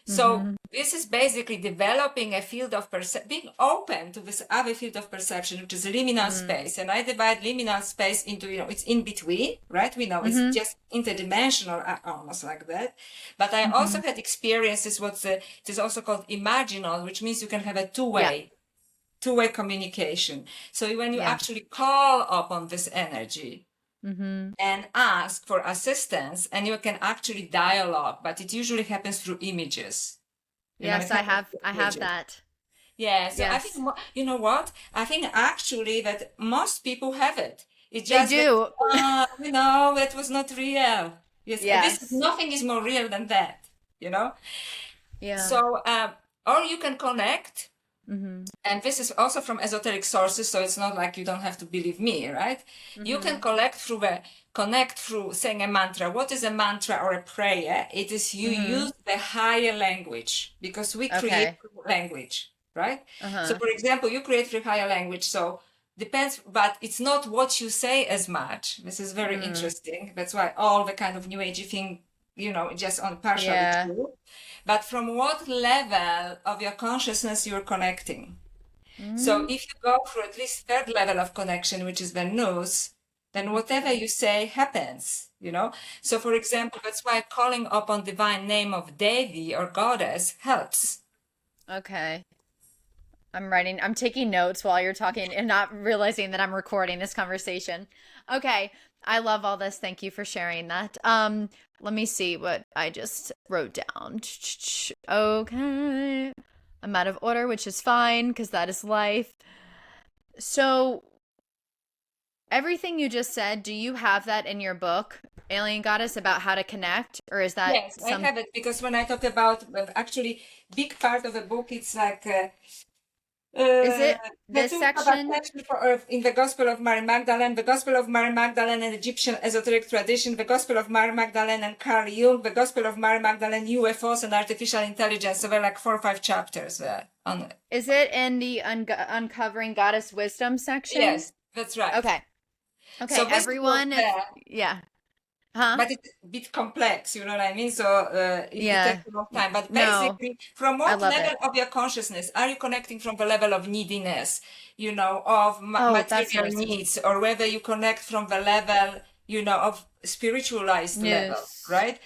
So this is basically developing a field of being open to this other field of perception, which is liminal space. And I divide liminal space into, it's in between, right? We know it's just interdimensional, almost like that. But I also had experiences, it is also called imaginal, which means you can have a two-way communication. So when you actually call upon this energy, and ask for assistance, and you can actually dialogue, but it usually happens through images. Yes, I have that. Yeah, so I think, what? I think actually that most people have it. It's just they do. That was not real. Yes. Nothing is more real than that, Yeah. So, or you can connect. And this is also from esoteric sources, so it's not like you don't have to believe me, right? You can connect through saying a mantra. What is a mantra or a prayer? It is you use the higher language, because we create language, right? So for example, you create through higher language, so depends, but it's not what you say as much. This is very interesting. That's why all the kind of new agey thing, just on partially true. But from what level of your consciousness you're connecting. So if you go through at least third level of connection, which is the Nous, then whatever you say happens, So for example, that's why calling upon divine name of Devi or goddess helps. Okay. I'm taking notes while you're talking and not realizing that I'm recording this conversation. Okay. I love all this. Thank you for sharing that. Let me see what I just wrote down. Okay. I'm out of order, which is fine because that is life. So everything you just said, do you have that in your book, Alien Goddess, about how to connect? Or is that Yes, I have it because when I talk about actually big part of the book, it's like is it the this two section? in the Gospel of Mary Magdalene, the Gospel of Mary Magdalene and Egyptian esoteric tradition, the Gospel of Mary Magdalene and Carl Jung, the Gospel of Mary Magdalene, UFOs and artificial intelligence. So there are like 4 or 5 chapters there on it. Is it in the uncovering goddess wisdom section? Yes, that's right. Okay. Okay, So everyone, yeah. Huh? But it's a bit complex, you know what I mean? So it takes a long time. But No, basically, from I what love level it. of your consciousness are you connecting from the level of neediness, you know, of Oh, that's material nice. needs, or whether you connect from the level, you know, of spiritualized level, Nous. right?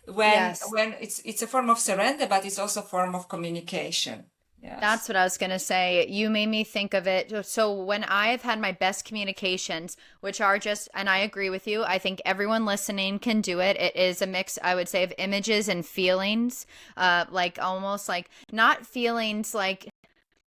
Yes. When it's a form of surrender, but it's also a form of communication. Yes. That's what I was going to say. You made me think of it. So when I've had my best communications, which are just, and I agree with you, I think everyone listening can do it. It is a mix, I would say, of images and feelings, like almost like not feelings like,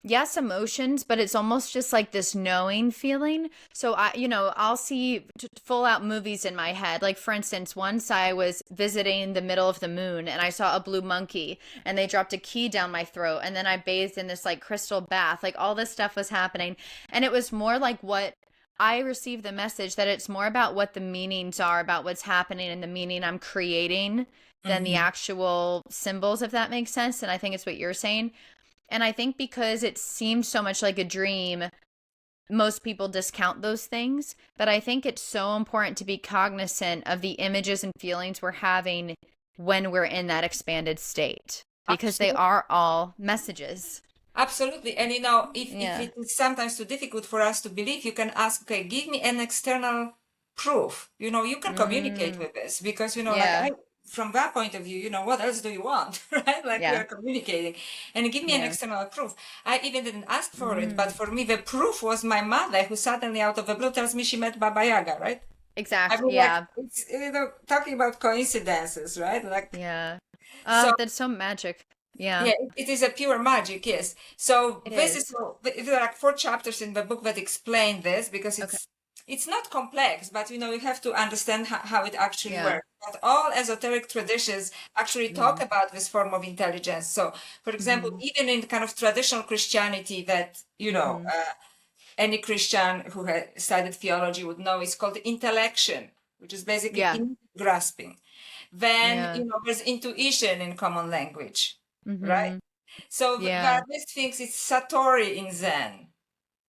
yes, emotions, but it's almost just like this knowing feeling. So I'll see full out movies in my head. Like for instance, once I was visiting the middle of the moon and I saw a blue monkey and they dropped a key down my throat and then I bathed in this like crystal bath. Like all this stuff was happening. And it was more like what I received the message that it's more about what the meanings are about what's happening and the meaning I'm creating than the actual symbols, if that makes sense. And I think it's what you're saying. And I think because it seems so much like a dream, most people discount those things. But I think it's so important to be cognizant of the images and feelings we're having when we're in that expanded state, because they are all messages. Absolutely. And you know, if it is sometimes too difficult for us to believe, you can ask, okay, give me an external proof. You know, you can communicate with this because, you know, from that point of view, you know, what else do you want, right? Like we are communicating and give me an external proof. I even didn't ask for it, but for me, the proof was my mother who suddenly out of the blue tells me she met Baba Yaga, right? Exactly. I mean, like, it's, you know, talking about coincidences, right? Like, so that's so magic. Yeah, it is a pure magic, yes. So there are like 4 chapters in the book that explain this because it's not complex, but you know you have to understand how it actually works. But all esoteric traditions actually talk about this form of intelligence. So, for example, even in kind of traditional Christianity, that you know any Christian who has studied theology would know, is called intellection, which is basically grasping. Then you know there's intuition in common language. Right? So Buddhist thinks it's Satori in Zen.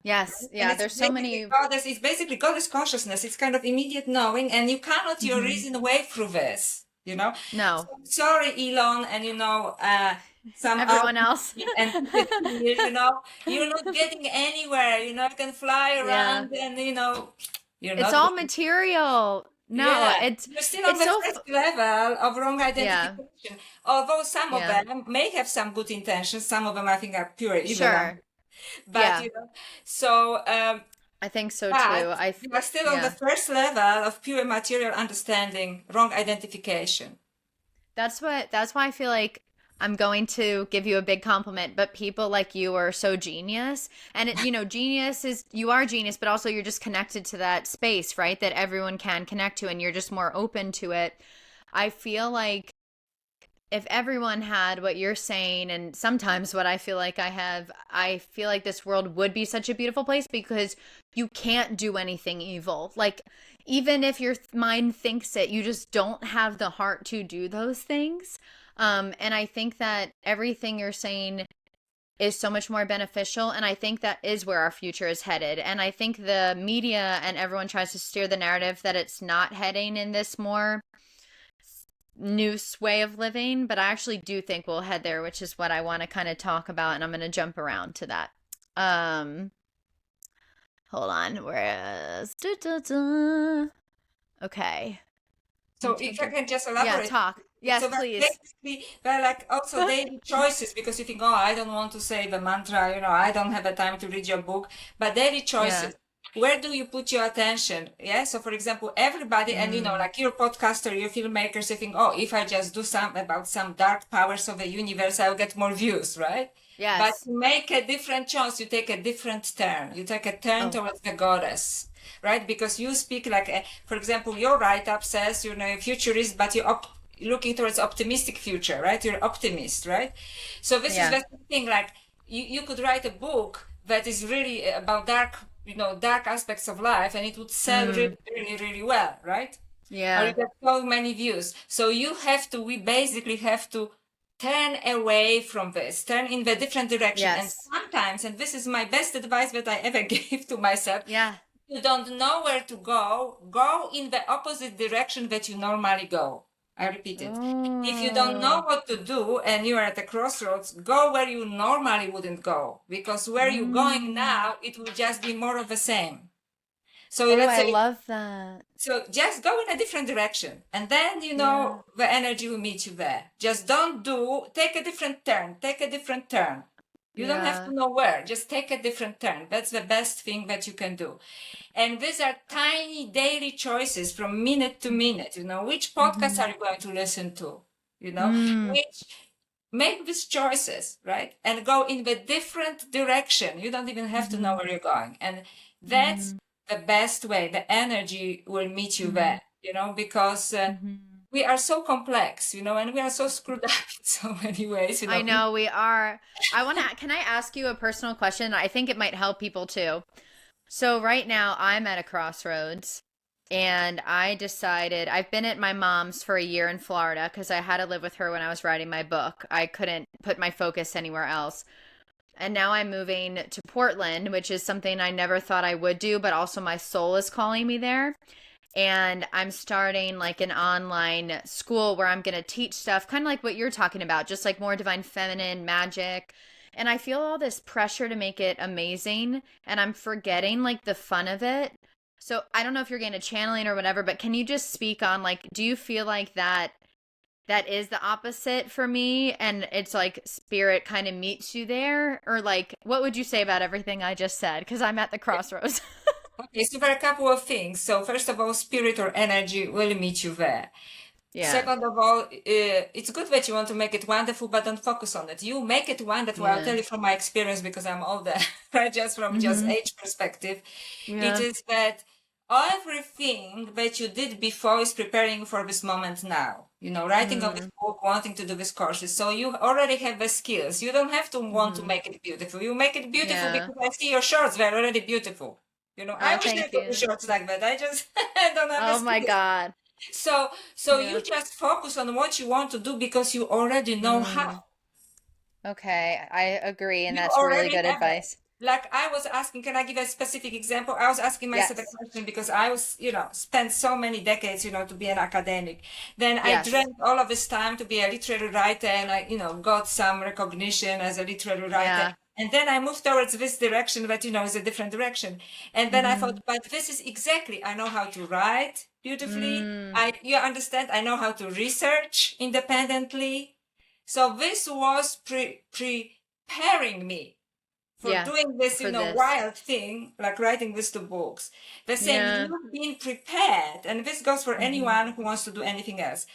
Yes, there's so many. It's basically goddess consciousness. It's kind of immediate knowing, and you cannot your reason way through this. You know. No. So, sorry, Elon, and you know, some everyone else. And you know, you're not getting anywhere. You know, you can fly around, and you know, you're not. It's all material. No, you're still on the first level of wrong identification. Although some of them may have some good intentions, some of them I think are pure evil. Sure. But you know, so I think so too. You are still on the first level of pure material understanding, wrong identification. That's why I feel like I'm going to give you a big compliment, but people like you are so genius. And you know, you are genius, but also you're just connected to that space, right? That everyone can connect to, and you're just more open to it. I feel like if everyone had what you're saying, and sometimes what I feel like I feel like this world would be such a beautiful place because you can't do anything evil. Like, even if your mind thinks it, you just don't have the heart to do those things. And I think that everything you're saying is so much more beneficial. And I think that is where our future is headed. And I think the media and everyone tries to steer the narrative that it's not heading in this more Nous way of living. But I actually do think we'll head there, which is what I want to kind of talk about. And I'm going to jump around to that. Hold on. Whereas, okay. So if I can just elaborate. Yeah, talk. Yes, so please. Basically, they're like also daily choices, because you think, oh, I don't want to say the mantra, you know, I don't have the time to read your book, but daily choices. Where do you put your attention? Yeah. So for example, everybody, and you know, like you're a podcaster, you're filmmakers, you think, oh, if I just do about some dark powers of the universe, I'll get more views, right? But Yes. to make a different choice, you take a different turn. You take a turn Oh, towards the goddess, right? Because you speak like, for example, your write-up says, futurist, but you're looking towards optimistic future, right? You're optimist, right? So this is yeah. the thing, like you could write a book that is really about dark aspects of life, and it would sell Mm, really, really, really well, right? Or you yeah. get so many views. So we basically have to turn away from this, turn in the different direction. And Yes. sometimes, and this is my best advice that I ever gave to myself, Yeah. you don't know where to go in the opposite direction that you normally go. I repeat it. If you don't know Oh. what to do and you are at a crossroads, go where you normally wouldn't go, because where you're going Mm. now, it will just be more of the same. So Oh, let's I say, love that. so just go in a different direction, and then Yeah. the energy will meet you there. Just take a different turn, take a different turn. You don't have Yeah. to know where, just take a different turn. That's the best thing that you can do. And these are tiny daily choices from minute to minute. Which podcast Mm-hmm. are you going to listen to? Mm. Which make these choices, right? And go in the different direction. You don't even have to know Mm-hmm. where you're going. And that's Mm-hmm. the best way. The energy will meet you Mm-hmm. there, because Mm-hmm. we are so complex, and we are so screwed up in so many ways, I know we are. Can I ask you a personal question? I think it might help people too. So right now I'm at a crossroads and I decided I've been at my mom's for a year in Florida because I had to live with her when I was writing my book. I couldn't put my focus anywhere else. And now I'm moving to Portland, which is something I never thought I would do, but also my soul is calling me there. And I'm starting like an online school where I'm going to teach stuff kind of like what you're talking about, just like more divine feminine magic. And I feel all this pressure to make it amazing, and I'm forgetting like the fun of it. So I don't know if you're getting a channeling or whatever, but can you just speak on like, do you feel like that is the opposite for me and it's like spirit kind of meets you there, or like what would you say about everything I just said, because I'm at the crossroads? Okay, so there are a couple of things. So first of all, spirit or energy will meet you there. Yeah. Second of all, it's good that you want to make it wonderful, but don't focus on it. You make it wonderful. I'll tell Yeah. you from my experience, because I'm older, right? Just from just Mhm. age perspective, it Yeah. is that everything that you did before is preparing for this moment now. Writing of this Mm. book, wanting to do these courses. So you already have the skills. You don't have to want to Mhm. make it beautiful. You make it beautiful Yeah. because I see your shorts, they're already beautiful. I Oh, wish I thank could do you. shorts like that. I just don't have the Oh my skills. God. So Yeah. you just focus on what you want to do because you already know how. Mm. Okay, I agree, and You that's really already good have it. advice. Like I was asking, can I give a specific example? I was asking myself a Yes. question because I was, spent so many decades, to be an academic. Then I Yes. dreamt all of this time to be a literary writer, and I, got some recognition as a literary writer. Yeah. And then I moved towards this direction that, is a different direction. And then I thought, Mhm. but this is exactly, I know how to write beautifully. Mm. You understand, I know how to research independently. So this was preparing me for Yeah. doing this, For this. wild thing, like writing these two books. They're saying Yeah. you've been prepared, and this goes for Mhm. anyone who wants to do anything else.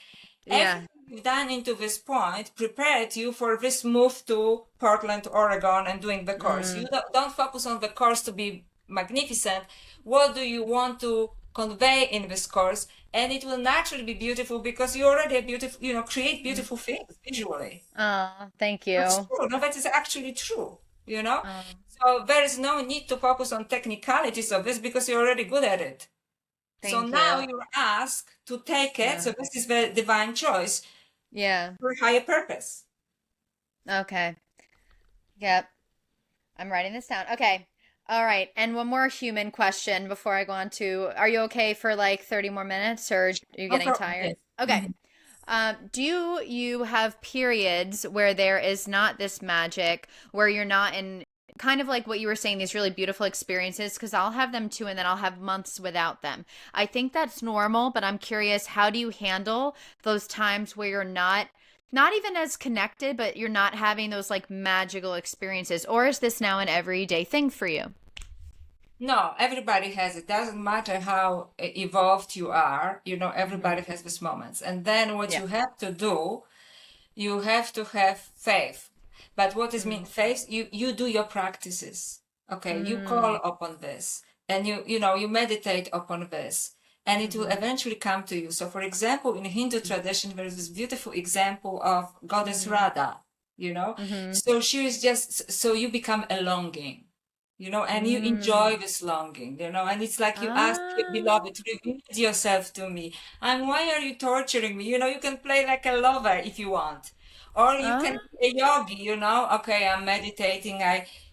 Yeah. Everything you've done into this point prepared you for this move to Portland, Oregon, and doing the course. You Mm. don't focus on the course to be magnificent. What do you want to convey in this course? And it will naturally be beautiful because you already are beautiful, create Mm. beautiful things visually. Oh, thank That's you. true. No, that is actually true, you know? Oh, So there is no need to focus on technicalities of this because you're already good at it. So thank now you. you're asked to take it. Yeah. So this is the divine choice Yeah. for higher purpose. Okay. Yep. I'm writing this down. Okay. All right. And one more human question before I go on to, are you okay for like 30 more minutes, or are you No getting problem. tired? Yes. Okay. Do you have periods where there is not this magic, where you're not in kind of like what you were saying, these really beautiful experiences? Because I'll have them too, and then I'll have months without them. I think that's normal, but I'm curious, how do you handle those times where you're not even as connected, but you're not having those like magical experiences? Or is this now an everyday thing for you? No, everybody has it. Doesn't matter how evolved you are, Hmm. everybody has these moments. And then what Yeah. you have to do, you have to have faith. But what is mean faith? You do your practices. Okay, you call upon this, and you meditate upon this, and it will eventually come to you. So, for example, in Hindu tradition, there is this beautiful example of Goddess Radha. So she is just so you become a longing. And you enjoy this longing, and it's like you ask your Ah. beloved, reveal yourself to me. And why are you torturing me? You can play like a lover if you want. Or you can Ah. be a yogi, okay, I'm meditating,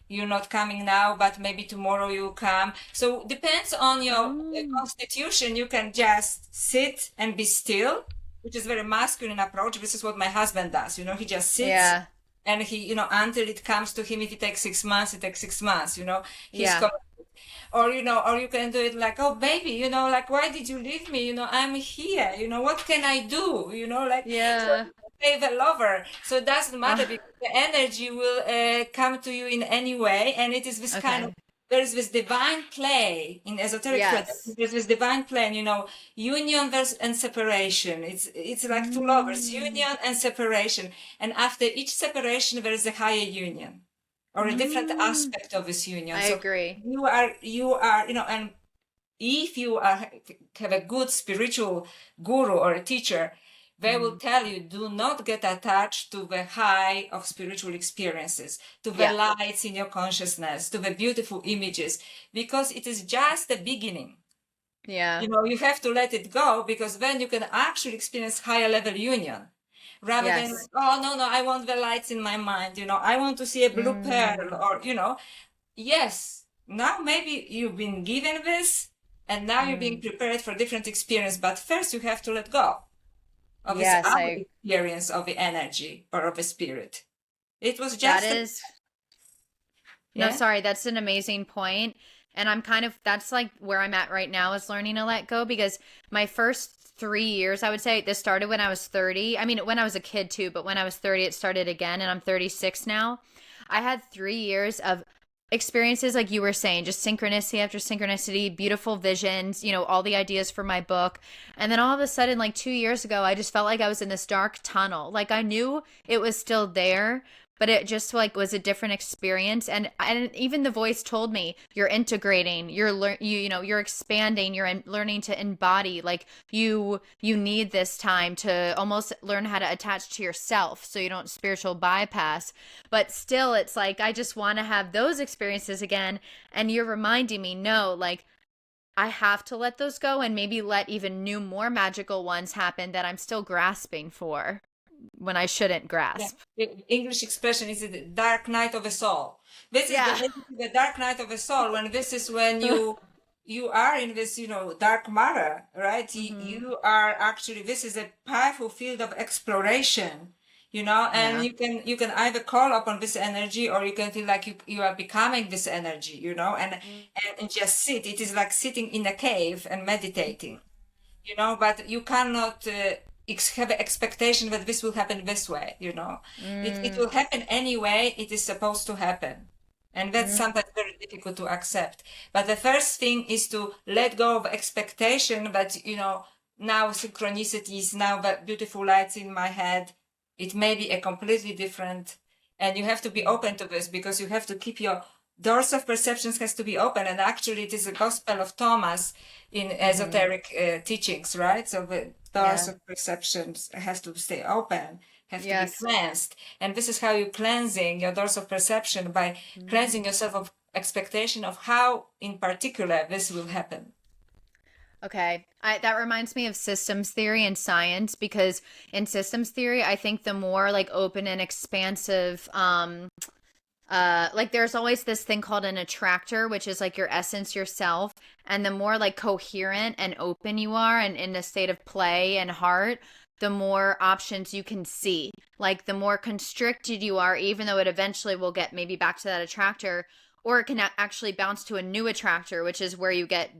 you're not coming now, but maybe tomorrow you come. So depends on your Mm. constitution. You can just sit and be still, which is very masculine approach. This is what my husband does. He just sits Yeah. and he until it comes to him. If it takes 6 months, it takes 6 months. He's Yeah. or you can do it like, oh baby, like, why did you leave me? I'm here. What can I do? Like, so Yeah. save a lover. So it doesn't matter Ah. because the energy will come to you in any way, and it is this kind of, Okay. there's this divine play in esoteric tradition. Yes. There's this divine play, union versus and separation. It's like two lovers, Mm. union and separation, and after each separation there is a higher union or a different Mm. aspect of this union. I So agree. you are, and if you have a good spiritual guru or a teacher, they will tell you, do not get attached to the high of spiritual experiences, to the Yeah. lights in your consciousness, to the beautiful images, because it is just the beginning. Yeah. You have to let it go, because then you can actually experience higher level union. Rather than, Yes. oh, no, I want the lights in my mind, I want to see a blue pearl, Mm. or, yes, now maybe you've been given this, and now you're being Mm. prepared for different experience, but first you have to let go of this Yes, other experience of the energy or of the spirit. It was that just is, no, yeah. sorry, that's an amazing point. And that's like where I'm at right now is learning to let go because my first 3 years, I would say this started when I was 30. I mean, when I was a kid too, but when I was 30, it started again and I'm 36 now. I had 3 years of experiences like you were saying, just synchronicity after synchronicity, beautiful visions, all the ideas for my book. And then all of a sudden, like 2 years ago, I just felt like I was in this dark tunnel. Like I knew it was still there, but it just like was a different experience. And even the voice told me, you're integrating, you're expanding, learning to embody. Like you need this time to almost learn how to attach to yourself so you don't spiritual bypass. But still, it's like I just want to have those experiences again. And you're reminding me, no, like I have to let those go and maybe let even new, more magical ones happen that I'm still grasping for when I shouldn't Yeah, grasp. the English expression is the dark night of the soul. This is Yeah. the dark night of the soul. When this is when you are in this, dark matter, right? Hmm. You are actually, this is a powerful field of exploration, and Yeah. you can either call upon this energy, or you can feel like you are becoming this energy, and just sit. It is like sitting in a cave and meditating, but you cannot have an expectation that this will happen this way, it Mm, will happen anyway it is supposed to happen, and that's mm, sometimes very difficult to accept. But the first thing is to let go of expectation that, now synchronicities, now the beautiful lights in my head, it may be a completely different, and you have to be open to this, because you have to keep your doors of perceptions has to be open. And actually it is the gospel of Thomas in mm-hmm. esoteric teachings, right? So the doors Yeah. of perceptions has to stay open, have to be Yes. cleansed. And this is how you cleansing your doors of perception, by cleansing Mm. yourself of expectation of how in particular this will happen. Okay. That reminds me of systems theory and science because in systems theory, I think the more like open and expansive, like there's always this thing called an attractor, which is like your essence yourself. And the more like coherent and open you are and in a state of play and heart, the more options you can see. Like the more constricted you are, even though it eventually will get maybe back to that attractor, or it can actually bounce to a new attractor, which is where you get,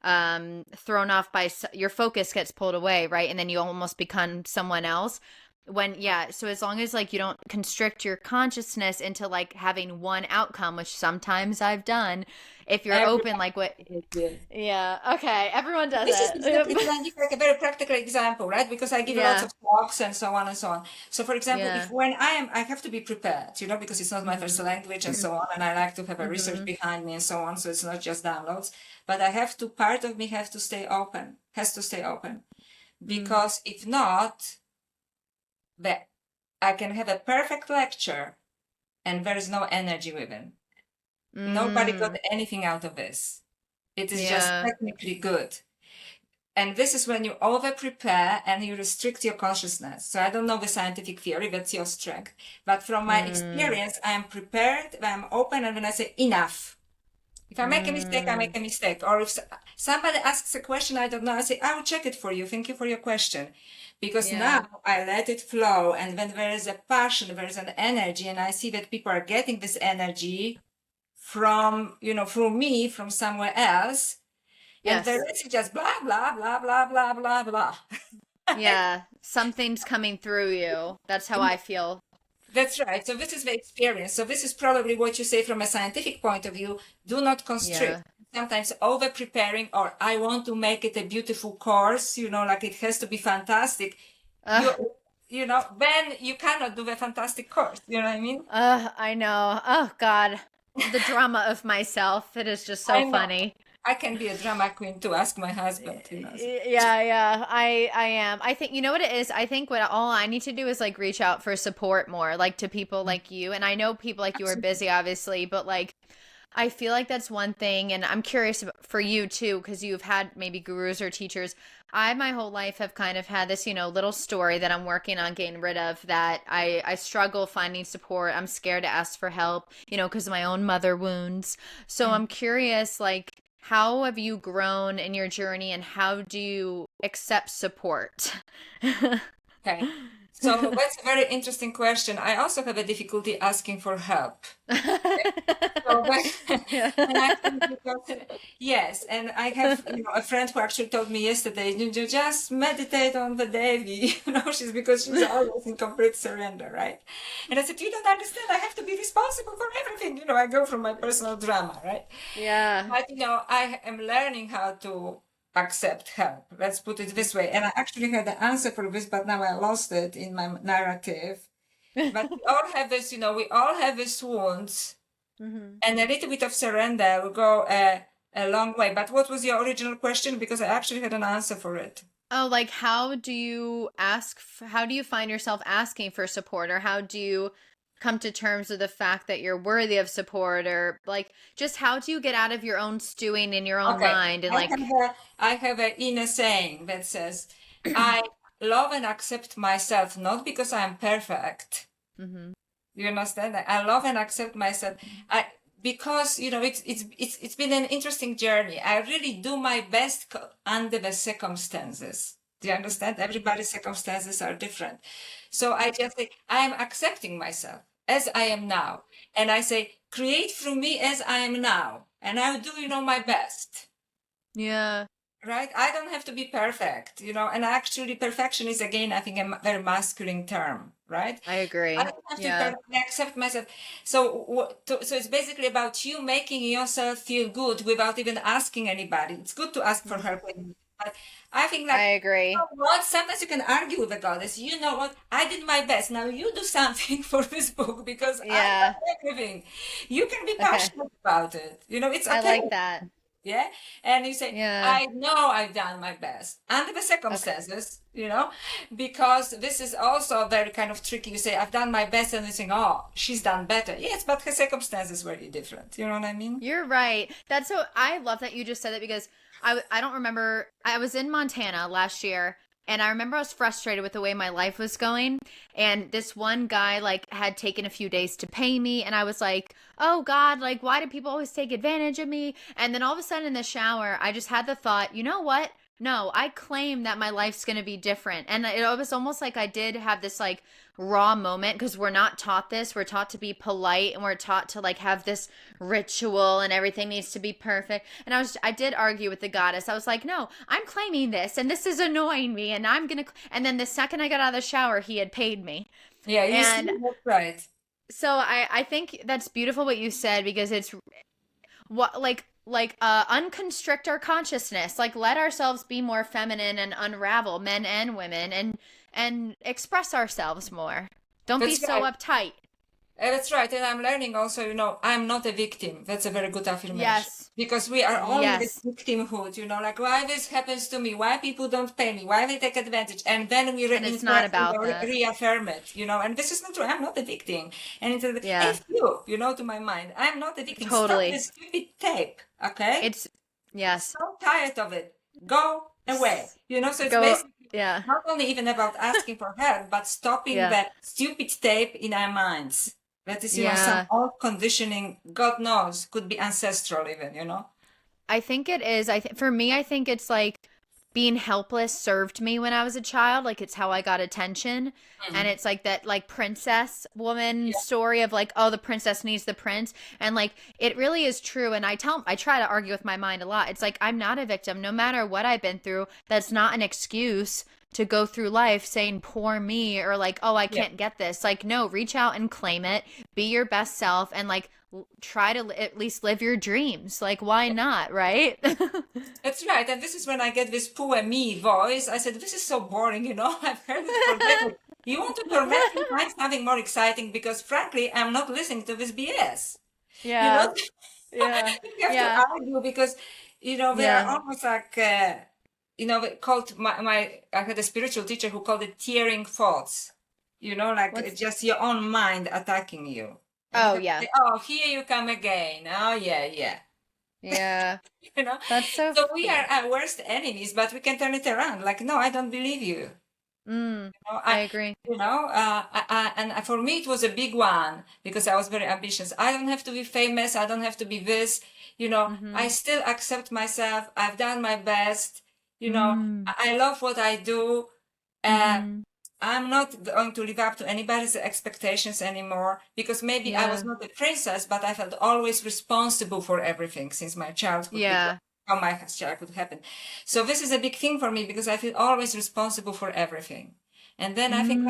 thrown off by your focus gets pulled away, right? And then you almost become someone else. So as long as like you don't constrict your consciousness into like having one outcome, which sometimes I've done, if you're open, Everyone like what, did. yeah, okay, everyone does This is exactly it. can I give like a very practical example, right? Because I give lots Yeah, of talks and so on and so on. So, for example, if yeah. when I have to be prepared, because it's not my first Mhm. language and so on, and I like to have a research Mhm. behind me and so on. So it's not just downloads, but I have to. Part of me have to stay open, has to stay open, Mhm. because if not, that I can have a perfect lecture and there is no energy within. Nobody got Mm. anything out of this. It is just Yeah. technically good. And this is when you over prepare and you restrict your consciousness. So I don't know the scientific theory, that's your strength. But from my Mm. experience, I am prepared, I'm open, and when I say enough. If I make a mistake, I make Mm. a mistake. Or if somebody asks a question I don't know, I say, I will check it for you. Thank you for your question. Because Yeah. now I let it flow. And when there is a passion, there is an energy, and I see that people are getting this energy from, through me, from somewhere else. And the Yes. rest is just blah, blah, blah, blah, blah, blah, blah. Yeah. Something's coming through you. That's how I feel. That's right. So this is the experience. So this is probably what you say from a scientific point of view. Do not constrict. Yeah. Sometimes over preparing, or I want to make it a beautiful course, like it has to be fantastic. You, then you cannot do a fantastic course. You know what I mean? I know. Oh God. The drama of myself. It is just so I know. funny. I can be a drama queen too. Ask my husband. He knows. Yeah, yeah. I am. I think you know what it is? I think what all I need to do is like reach out for support more, like to people like you. And I know people like you are Absolutely. busy, obviously, but like I feel like that's one thing, and I'm curious for you too, because you've had maybe gurus or teachers. I my whole life have kind of had this, little story that I'm working on getting rid of that I struggle finding support. I'm scared to ask for help, because of my own mother wounds. So Mm. I'm curious, like, how have you grown in your journey and how do you accept support? Okay. So that's a very interesting question. I also have a difficulty asking for help. So Yeah. when I think yes, and I have a friend who actually told me yesterday, you just meditate on the Devi, she's always in complete surrender, right? And I said, you don't understand. I have to be responsible for everything. I go from my personal drama, right? Yeah. But I am learning how to accept help. Let's put it this way. And I actually had the answer for this, but now I lost it in my narrative. But we all have this, we all have these wounds, Hmm. and a little bit of surrender will go a long way. But what was your original question? Because I actually had an answer for it. Oh, like how do you find yourself asking for support, or how do you come to terms with the fact that you're worthy of support, or like just how do you get out of your own stewing in your own Okay, mind and I have like a I have an inner saying that says, I love and accept myself not because I am perfect. hmm You understand? I love and accept myself. I Because it's been an interesting journey. I really do my best under the circumstances. Do you understand? Everybody's circumstances are different. So I just say, I am accepting myself as I am now. And I say, create through me as I am now. And I'll do, my best. yeah, Right? I don't have to be perfect, and actually perfection is again, I think, a very masculine term, right? I I agree. don't have to be Yeah. perfect. I accept myself. So it's basically about you making yourself feel good without even asking anybody. It's good to ask for Mhm. help, but I think I like, agree. what? Sometimes you can argue with the goddess. You know what? I did my best. Now you do something for this book because I've Yeah. done everything. You can be Okay. passionate about it. It's I okay. like that. Yeah. And you say, Yeah. I know I've done my best under the Okay. circumstances, because this is also very kind of tricky. You say, I've done my best, and you think, oh, she's done better. Yes, but her circumstances were different. You know what I mean? You're right. That's so I love that you just said that because I don't remember I was in Montana last year and I remember I was frustrated with the way my life was going and this one guy like had taken a few days to pay me and I was like, "Oh God, like why do people always take advantage of me?" And then all of a sudden in the shower, I just had the thought, "You know what? No, I claim that my life's going to be different. And it was almost like I did have this like raw moment because we're not taught this. We're taught to be polite and we're taught to like have this ritual and everything needs to be perfect. And I did argue with the goddess. I was like, no, I'm claiming this and this is annoying me. And I'm going to, and then the second I got out of the shower, he had paid me. Yeah, you see, And that's right. so I think that's beautiful what you said because it's what unconstrict our consciousness, like let ourselves be more feminine and unravel, men and women, and express ourselves more. Don't be That's so right. uptight. That's right. And I'm learning also, I'm not a victim. That's a very good affirmation. Yes. Because we are all in this Yes. victimhood, like why this happens to me, why people don't pay me, why they take advantage. And then we And it's not reinforce about that. reaffirm it, and this is not true. I'm not a victim. And it's Yeah. F you, to my mind. I'm not a victim. Totally. Stop this stupid tape, okay? It's yes. So tired of it. Go away. So it's Go. basically Yeah. not only even about asking for help, but stopping Yeah. the stupid tape in our minds. That is, Yeah. some old conditioning, God knows, could be ancestral even. I think it is. For me, I think it's like being helpless served me when I was a child. Like it's how I got attention. And it's like that like princess woman story of like, oh, the princess needs the prince. And like it really is true. And I try to argue with my mind a lot. It's like I'm not a victim. No matter what I've been through, that's not an excuse to go through life saying poor me or like, oh, I can't get this. Like, no, reach out and claim it. Be your best self and like try to at least live your dreams. Like, why not, right? That's right. And this is when I get this poor me voice. I said, this is so boring, I've heard it for decades. You want to torment me, find something more exciting because frankly, I'm not listening to this BS. Yeah. Yeah. You have Yeah. to argue because, they are almost like, called I had a spiritual teacher who called it tearing thoughts, like just your own mind attacking you. Oh, And yeah. say, oh, here you come again. Oh, yeah. Yeah. You know, That's so so we are our worst enemies, but we can turn it around. Like, no, I don't believe you. I agree. And for me, it was a big one because I was very ambitious. I don't have to be famous. I don't have to be this, I still accept myself. I've done my best. I love what I do. I'm not going to live up to anybody's expectations anymore because maybe I was not a princess, but I felt always responsible for everything since my childhood. Yeah. How my childhood happened. So this is a big thing for me because I feel always responsible for everything. And then I think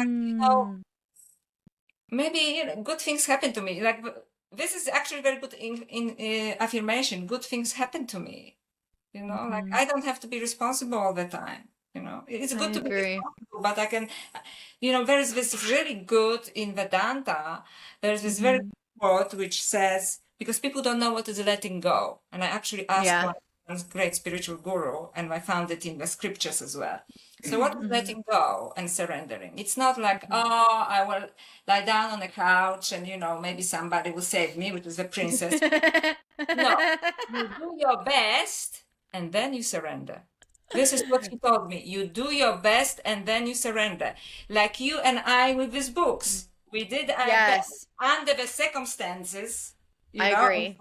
maybe good things happen to me. Like this is actually very good in affirmation. Good things happen to me. Like I don't have to be responsible all the time. It's good to be responsible, but I can, there is this really good in Vedanta. There's this very good quote which says, because people don't know what is letting go. And I actually asked one great spiritual guru, and I found it in the scriptures as well. So what is letting go and surrendering? It's not like, oh, I will lie down on the couch and, maybe somebody will save me, which is the princess. No, you do your best and then you surrender. This is what he told me. You do your best and then you surrender. Like you and I with these books. We did our best under the circumstances. I agree.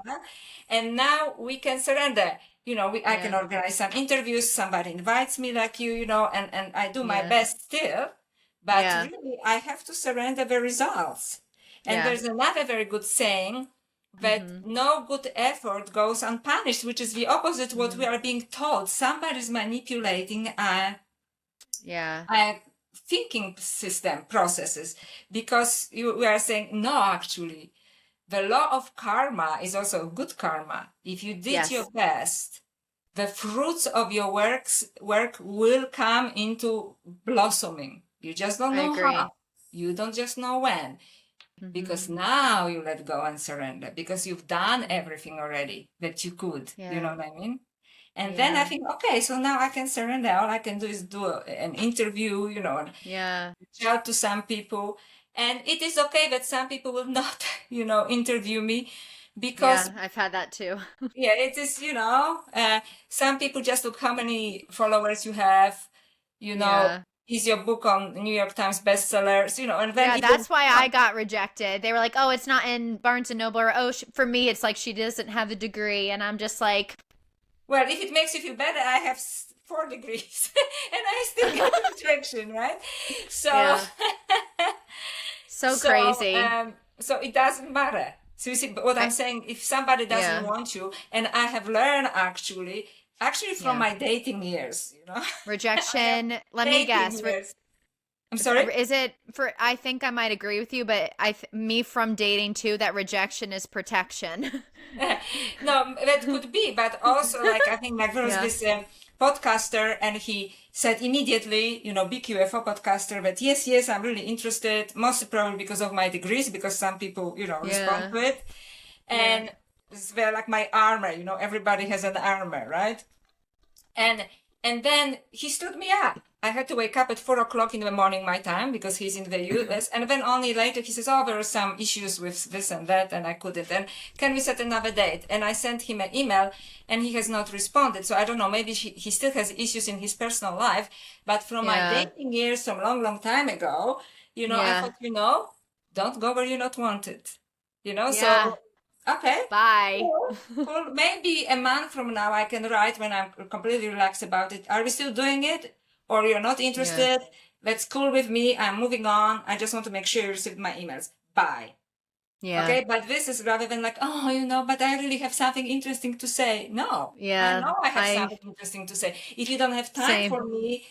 And now we can surrender. I can organize some interviews. Somebody invites me like you, and I do my best still. But really, I have to surrender the results. And there's another very good saying that no good effort goes unpunished, which is the opposite what we are being told. Somebody's manipulating our thinking system processes because we are saying, no, actually, the law of karma is also good karma. If you did your best, the fruits of your work will come into blossoming. You just don't know how. You don't just know when. Because now you let go and surrender because you've done everything already that you could. You know what I mean? And then I think, okay, so now I can surrender. All I can do is do an interview, and reach out to some people. And it is okay that some people will not, interview me because I've had that too. it is, some people just look how many followers you have, is your book on New York Times bestsellers, and then that's why I got rejected. They were like, oh, it's not in Barnes and Noble, or oh, for me, it's like she doesn't have a degree, and I'm just like, well, if it makes you feel better, I have 4 degrees and I still get rejection, right? So, Yeah. So crazy. So it doesn't matter. So you see what I'm saying? If somebody doesn't Yeah. want you, and I have learned actually from Yeah. my dating years, Rejection. Let me dating guess. years. I'm sorry? Is it for? I think I might agree with you, but me from dating too, that rejection is protection. No, that could be, but also like I think like there was Yeah. this podcaster, and he said immediately, big UFO podcaster, but yes, I'm really interested, most probably because of my degrees, because some people, respond to it, and it's very like my armor, everybody has an armor, right? And then he stood me up. I had to wake up at 4 o'clock in the morning, my time, because he's in the US. And then only later he says, oh, there are some issues with this and that, and I couldn't. And can we set another date? And I sent him an email, and he has not responded. So I don't know, maybe he still has issues in his personal life. But from my dating years, some long time ago, I thought, don't go where you're not wanted. So, okay. Bye. Cool. Maybe a month from now I can write when I'm completely relaxed about it. Are we still doing it? Or you're not interested? That's cool with me. I'm moving on. I just want to make sure you received my emails. Bye. Yeah. Okay, but this is rather than like, but I really have something interesting to say. No. Yeah. I know I have something interesting to say. If you don't have time for me,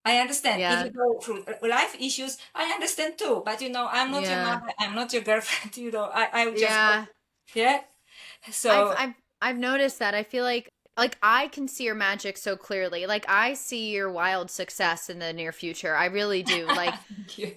I understand. Yeah. If you go through life issues, I understand too. But I'm not your mother. I'm not your girlfriend. I just So I've noticed that. I feel like I can see your magic so clearly. Like I see your wild success in the near future. I really do. Like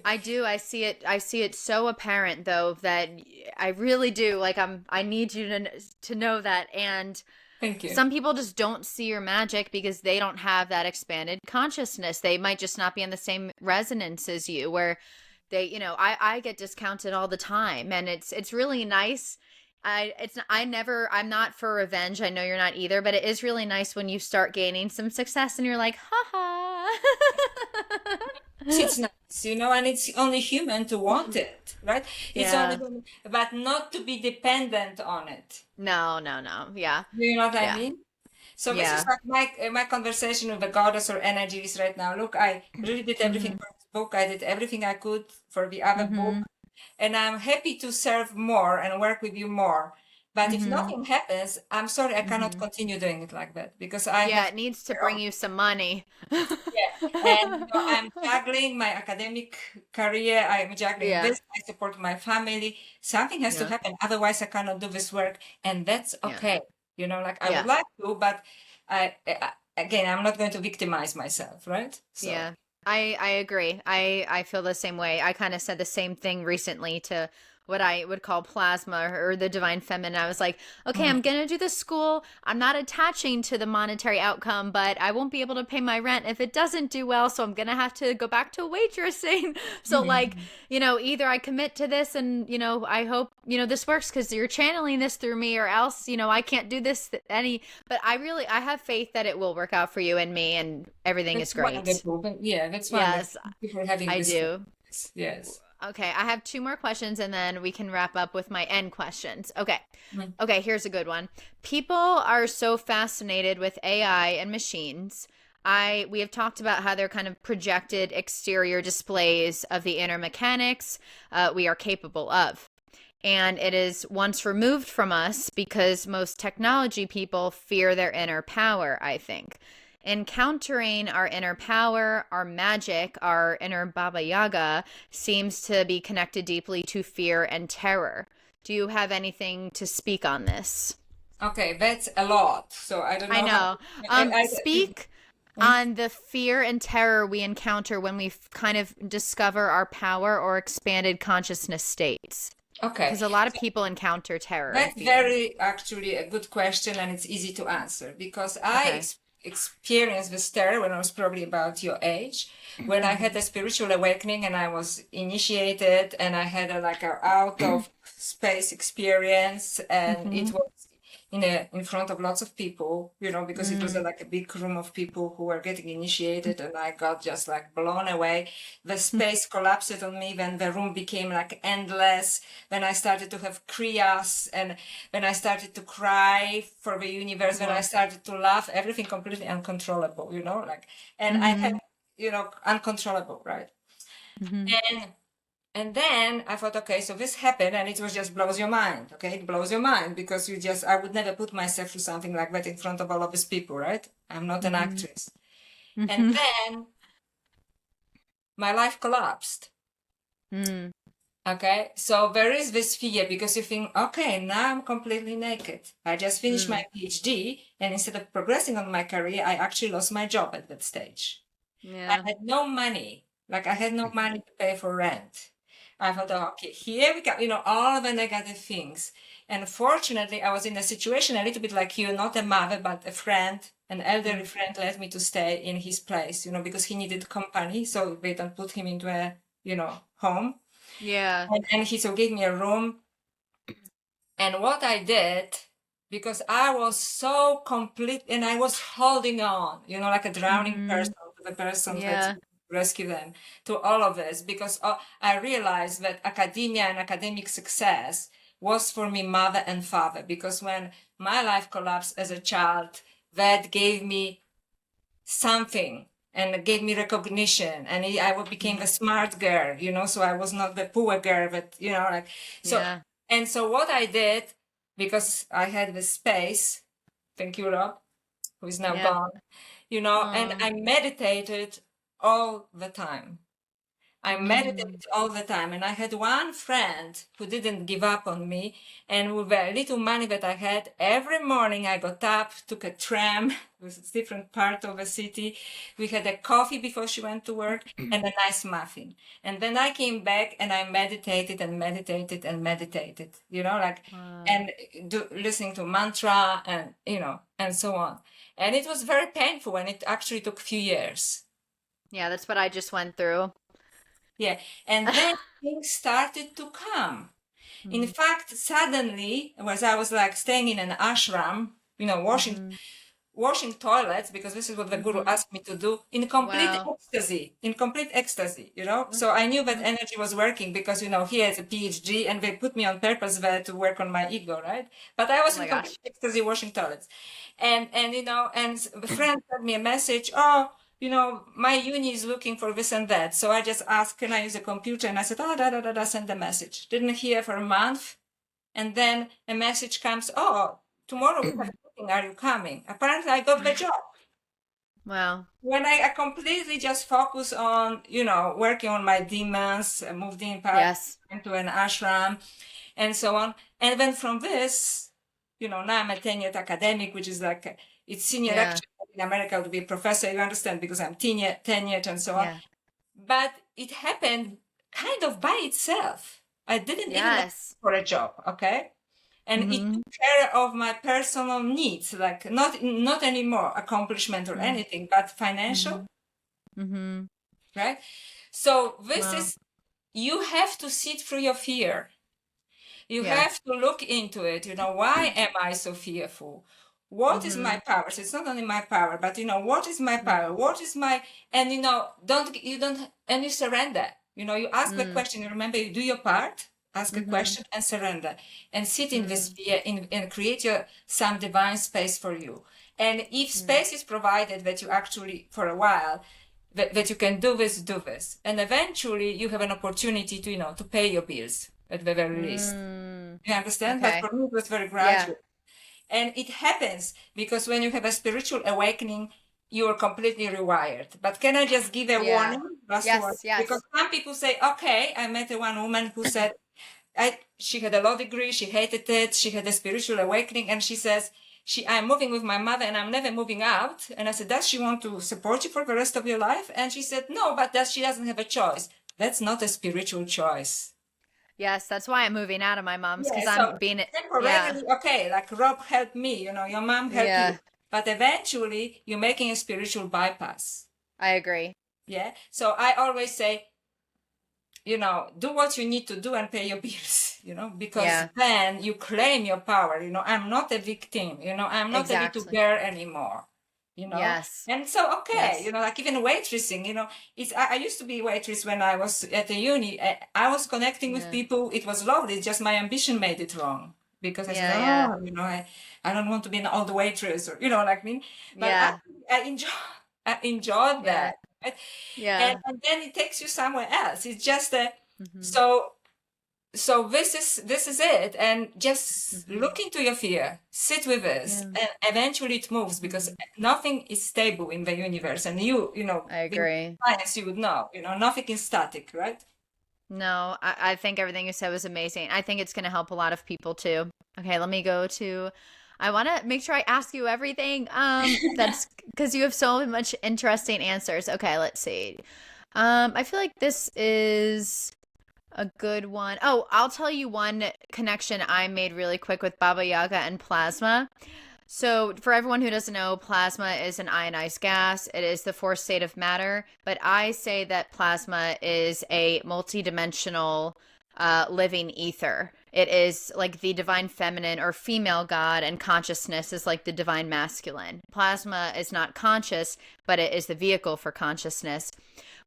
I do. I see it so apparent though that I really do. Like I need you to know that. And thank you. Some people just don't see your magic because they don't have that expanded consciousness. They might just not be in the same resonance as you, where they, I get discounted all the time, and it's really nice. I'm not for revenge. I know you're not either, but it is really nice when you start gaining some success and you're like, haha. It's nice, and it's only human to want it, right? It's only, but not to be dependent on it. No. Yeah. You know what I mean? So this is like my conversation with the goddess or energies right now. Look, I really did everything for this book. I did everything I could for the other book. And I'm happy to serve more and work with you more. But if nothing happens, I'm sorry, I cannot continue doing it like that, because it needs to bring you some money. And I'm juggling my academic career. I'm juggling this. I support my family. Something has to happen. Otherwise, I cannot do this work. And that's okay. I would like to, but again, I'm not going to victimize myself, right? So. Yeah. I agree. I feel the same way. I kind of said the same thing recently to what I would call plasma or the divine feminine. I was like, okay, I'm going to do the school. I'm not attaching to the monetary outcome, but I won't be able to pay my rent if it doesn't do well. So I'm going to have to go back to waitressing. So either I commit to this and, I hope, this works because you're channeling this through me, or else, I can't do this but I have faith that it will work out for you and me, and everything is great. Wonderful. Yeah, that's wonderful. Yes, Thank you for having I this. do. Yes. Okay, I have 2 more questions and then we can wrap up with my end questions. Okay. Okay, here's a good one. People are so fascinated with AI and machines. We have talked about how they're kind of projected exterior displays of the inner mechanics we are capable of. And it is once removed from us because most technology people fear their inner power, I think. Encountering our inner power, our magic, our inner Baba Yaga seems to be connected deeply to fear and terror. Do you have anything to speak on this? Okay, that's a lot. So I don't know. I know. Speak on the fear and terror we encounter when we kind of discover our power or expanded consciousness states. Okay. Because a lot of people encounter terror. That's very actually a good question, and it's easy to answer, because I experienced this terror when I was probably about your age, when I had a spiritual awakening and I was initiated, and I had a out of space experience, and it was in front of lots of people, because it was like a big room of people who were getting initiated, and I got just like blown away. The space collapsed on me when the room became like endless, when I started to have kriyas, and when I started to cry for the universe, when I started to laugh, everything completely uncontrollable, and I had, uncontrollable, right? And then I thought, okay, so this happened, and it was just blows your mind. Okay, it blows your mind because I would never put myself through something like that in front of all of these people, right? I'm not an actress. And then my life collapsed. Okay, so there is this fear because you think, okay, now I'm completely naked. I just finished my PhD, and instead of progressing on my career, I actually lost my job at that stage. I had no money. Like I had no money to pay for rent. I thought, oh, okay, here we go, all the negative things. And fortunately, I was in a situation a little bit like you, not a mother, but a friend, an elderly friend let me to stay in his place, because he needed company. So they don't put him into a, home. Yeah. And he so gave me a room. And what I did, because I was so complete and I was holding on, like a drowning person to the person that rescue them, to all of this, because I realized that academia and academic success was for me mother and father, because when my life collapsed as a child, that gave me something and gave me recognition, and I became a smart girl, so I was not the poor girl, but so. And so what I did, because I had the space, thank you, Rob, who is now gone, and I meditated all the time. I meditated all the time. And I had one friend who didn't give up on me. And with very little money that I had, every morning I got up, took a tram, it was a different part of the city. We had a coffee before she went to work and a nice muffin. And then I came back and I meditated and meditated and meditated, and listening to mantra and, and so on. And it was very painful, and it actually took a few years. Yeah, that's what I just went through. Yeah, and then things started to come. In fact, suddenly, as I was like staying in an ashram, washing toilets, because this is what the guru asked me to do, in complete ecstasy, So I knew that energy was working because, he has a PhD and they put me on purpose there to work on my ego, right? But I was in complete ecstasy washing toilets. And a friend sent me a message, oh, my uni is looking for this and that. So I just asked, can I use a computer? And I said, send a message. Didn't hear for a month. And then a message comes, oh, tomorrow we have meeting. Are you coming? Apparently I got the job. Wow. When I completely just focus on, working on my demons, moved in into an ashram and so on. And then from this, now I'm a tenured academic, which is like, it's senior lecture in America to be a professor, you understand, because I'm tenured and so on. But it happened kind of by itself. I didn't even ask for a job, okay? And it took care of my personal needs, like not anymore accomplishment or anything, but financial, right? So this is, you have to sit through your fear. You have to look into it. Why am I so fearful? What is my power? So it's not only my power, but what is my power? What is my, and you surrender. You ask the question, you remember, you do your part, ask a question and surrender, and sit in this fear and create some divine space for you. And if space is provided that you actually, for a while, that you can do this, and eventually you have an opportunity to pay your bills at the very least. You understand? Okay. But for me, it was very gradual. And it happens because when you have a spiritual awakening, you are completely rewired. But can I just give a warning? Yes. Because some people say, okay, I met one woman who said, she had a law degree, she hated it, she had a spiritual awakening, and she says, I'm moving with my mother and I'm never moving out. And I said, does she want to support you for the rest of your life? And she said, no, but she doesn't have a choice. That's not a spiritual choice. Yes, that's why I'm moving out of my mom's, because I'm being temporarily okay. Like Rob helped me, your mom helped you, but eventually you're making a spiritual bypass. I agree. Yeah. So I always say, you know, do what you need to do and pay your bills, you know, because Yeah. then you claim your power, you know, I'm not a victim, you know, I'm not a little Exactly. girl anymore, you know. Yes. And so, okay, you Yes. know, like even waitressing, you know, I used to be a waitress when I was at the uni. I was connecting with Yeah. people. It was lovely. Just my ambition made it wrong because I said, Yeah. Yeah. oh, you know, I don't want to be an old waitress or, you know, like me. But Yeah. I enjoy, I enjoyed Yeah. that. Right? Yeah. And then it takes you somewhere else. It's just Mm-hmm. so this is it, and just Mm-hmm. look into your fear, sit with this, Yeah. and eventually it moves because nothing is stable in the universe, and you know, I being agree. science, you would know, you know, nothing is static, right? No, I think everything you said was amazing. I think it's going to help a lot of people too. Okay, let me go to. I want to make sure I ask you everything. That's because you have so much interesting answers. Okay, let's see. I feel like this is a good one. Oh, I'll tell you one connection I made really quick with Baba Yaga and plasma. So, for everyone who doesn't know, plasma is an ionized gas. It is the fourth state of matter. But I say that plasma is a multidimensional living ether. It is like the divine feminine or female god, and consciousness is like the divine masculine. Plasma is not conscious, but it is the vehicle for consciousness.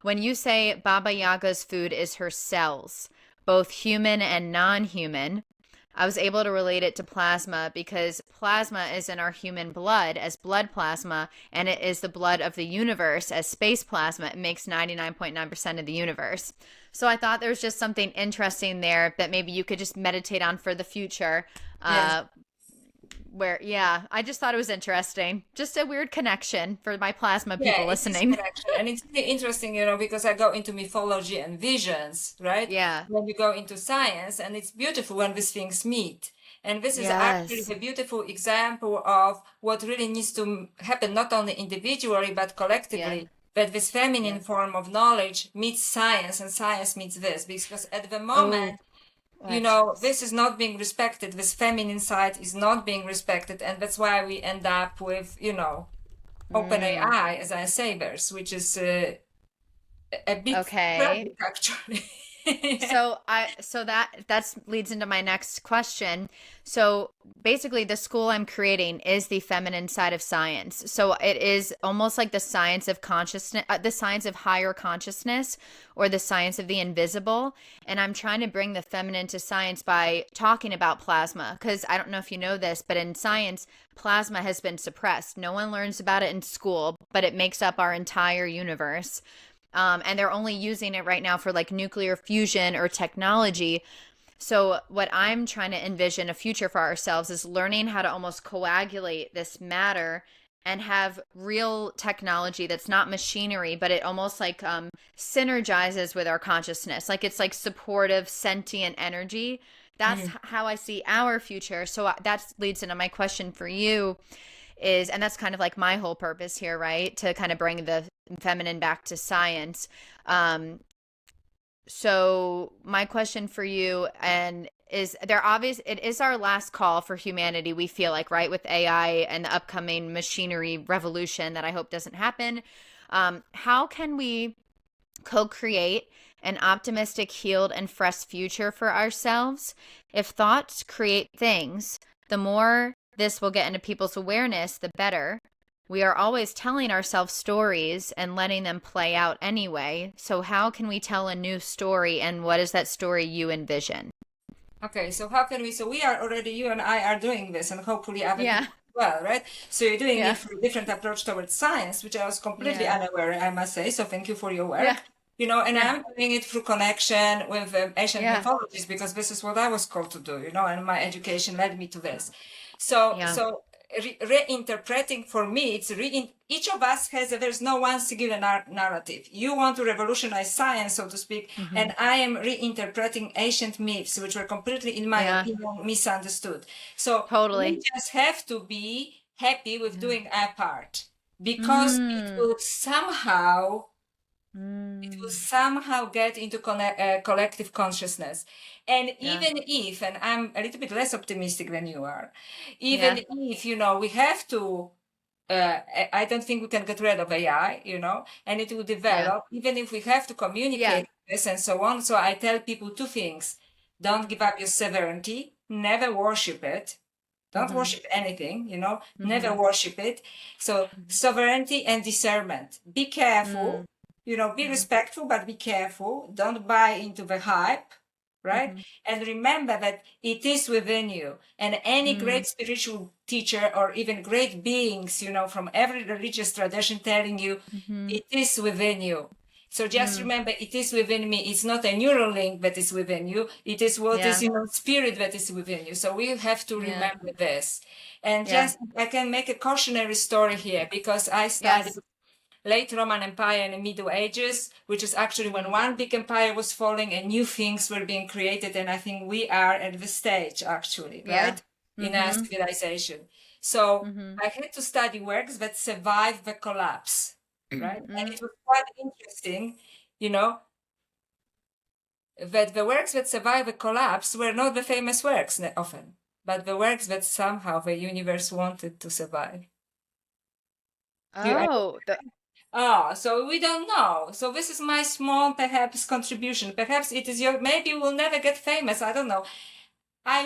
When you say Baba Yaga's food is her cells, both human and non human, I was able to relate it to plasma because plasma is in our human blood as blood plasma, and it is the blood of the universe as space plasma. It makes 99.9% of the universe. So I thought there was just something interesting there that maybe you could just meditate on for the future. Yes. Yeah, I just thought it was interesting. Just a weird connection for my plasma Yeah, people it is listening. connection. And it's really interesting, you know, because I go into mythology and visions, right? Yeah. When you go into science, and it's beautiful when these things meet. And this is actually Yes. a beautiful example of what really needs to happen, not only individually, but Yeah. collectively. That this feminine Yeah. form of knowledge meets science, and science meets this. Because at the Oh, moment, I you have know, chills. this is not being respected. This feminine side is not being respected. And that's why we end up with, you know, Mm. OpenAI as our savers, which is a bit Okay. tragic, actually. So that leads into my next question. So basically the school I'm creating is the feminine side of science. So it is almost like the science of consciousness, the science of higher consciousness, or the science of the invisible, and I'm trying to bring the feminine to science by talking about plasma, because I don't know if you know this, but in science plasma has been suppressed. No one learns about it in school, but it makes up our entire universe. And they're only using it right now for like nuclear fusion or technology. So, what I'm trying to envision a future for ourselves is learning how to almost coagulate this matter and have real technology that's not machinery, but it almost like synergizes with our consciousness. Like it's like supportive, sentient energy. That's Mm. how I see our future. So, that leads into my question for you is, and that's kind of like my whole purpose here, right? To kind of bring the feminine back to science. Um, so my question for you, and is there obvious it is our last call for humanity, we feel like, right, with AI and the upcoming machinery revolution that I hope doesn't happen. How can we co-create an optimistic, healed, and fresh future for ourselves? If thoughts create things, the more this will get into people's awareness, the better. We are always telling ourselves stories and letting them play out anyway. So, how can we tell a new story, and what is that story you envision? Okay, so how can we? So we are already, you and I are doing this, and hopefully other Yeah, people as well, right? So you're doing yeah, it through a different approach towards science, which I was completely yeah, unaware, I must say. So thank you for your yeah, work. You know, and yeah, I'm doing it through connection with ancient yeah, mythologies because this is what I was called to do, you know, and my education led me to this. So, yeah. reinterpreting for me, each of us there's no one singular narrative. You want to revolutionize science, so to speak, Hmm. and I am reinterpreting ancient myths, which were completely, in my Yeah, opinion, misunderstood. So we totally. just have to be happy with Yeah. doing our part because Mm, it will mm, somehow get into collective consciousness. And yeah, even if, and I'm a little bit less optimistic than you are, even yeah, if, you know, we have to I don't think we can get rid of AI, and it will develop, even if we have to communicate this and so on. So I tell people two things. Don't give up your sovereignty. Never worship it. Don't worship anything, never worship it. So sovereignty and discernment. Be careful, be respectful, but be careful. Don't buy into the hype, right? And remember that it is within you. And any great spiritual teacher or even great beings, from every religious tradition telling you it is within you. So just remember, it is within me. It's not a neural link that is within you. It is what is, spirit that is within you. So we have to remember this. And just, I can make a cautionary story here because I studied late Roman Empire and the Middle Ages, which is actually when one big empire was falling and new things were being created. And I think we are at the stage, actually, right? In our civilization. So I had to study works that survive the collapse. Right? And it was quite interesting, that the works that survive a collapse were not the famous works often, but the works that somehow the universe wanted to survive. So we don't know. So this is my small, perhaps, contribution. Perhaps it is maybe we'll never get famous. I don't know. I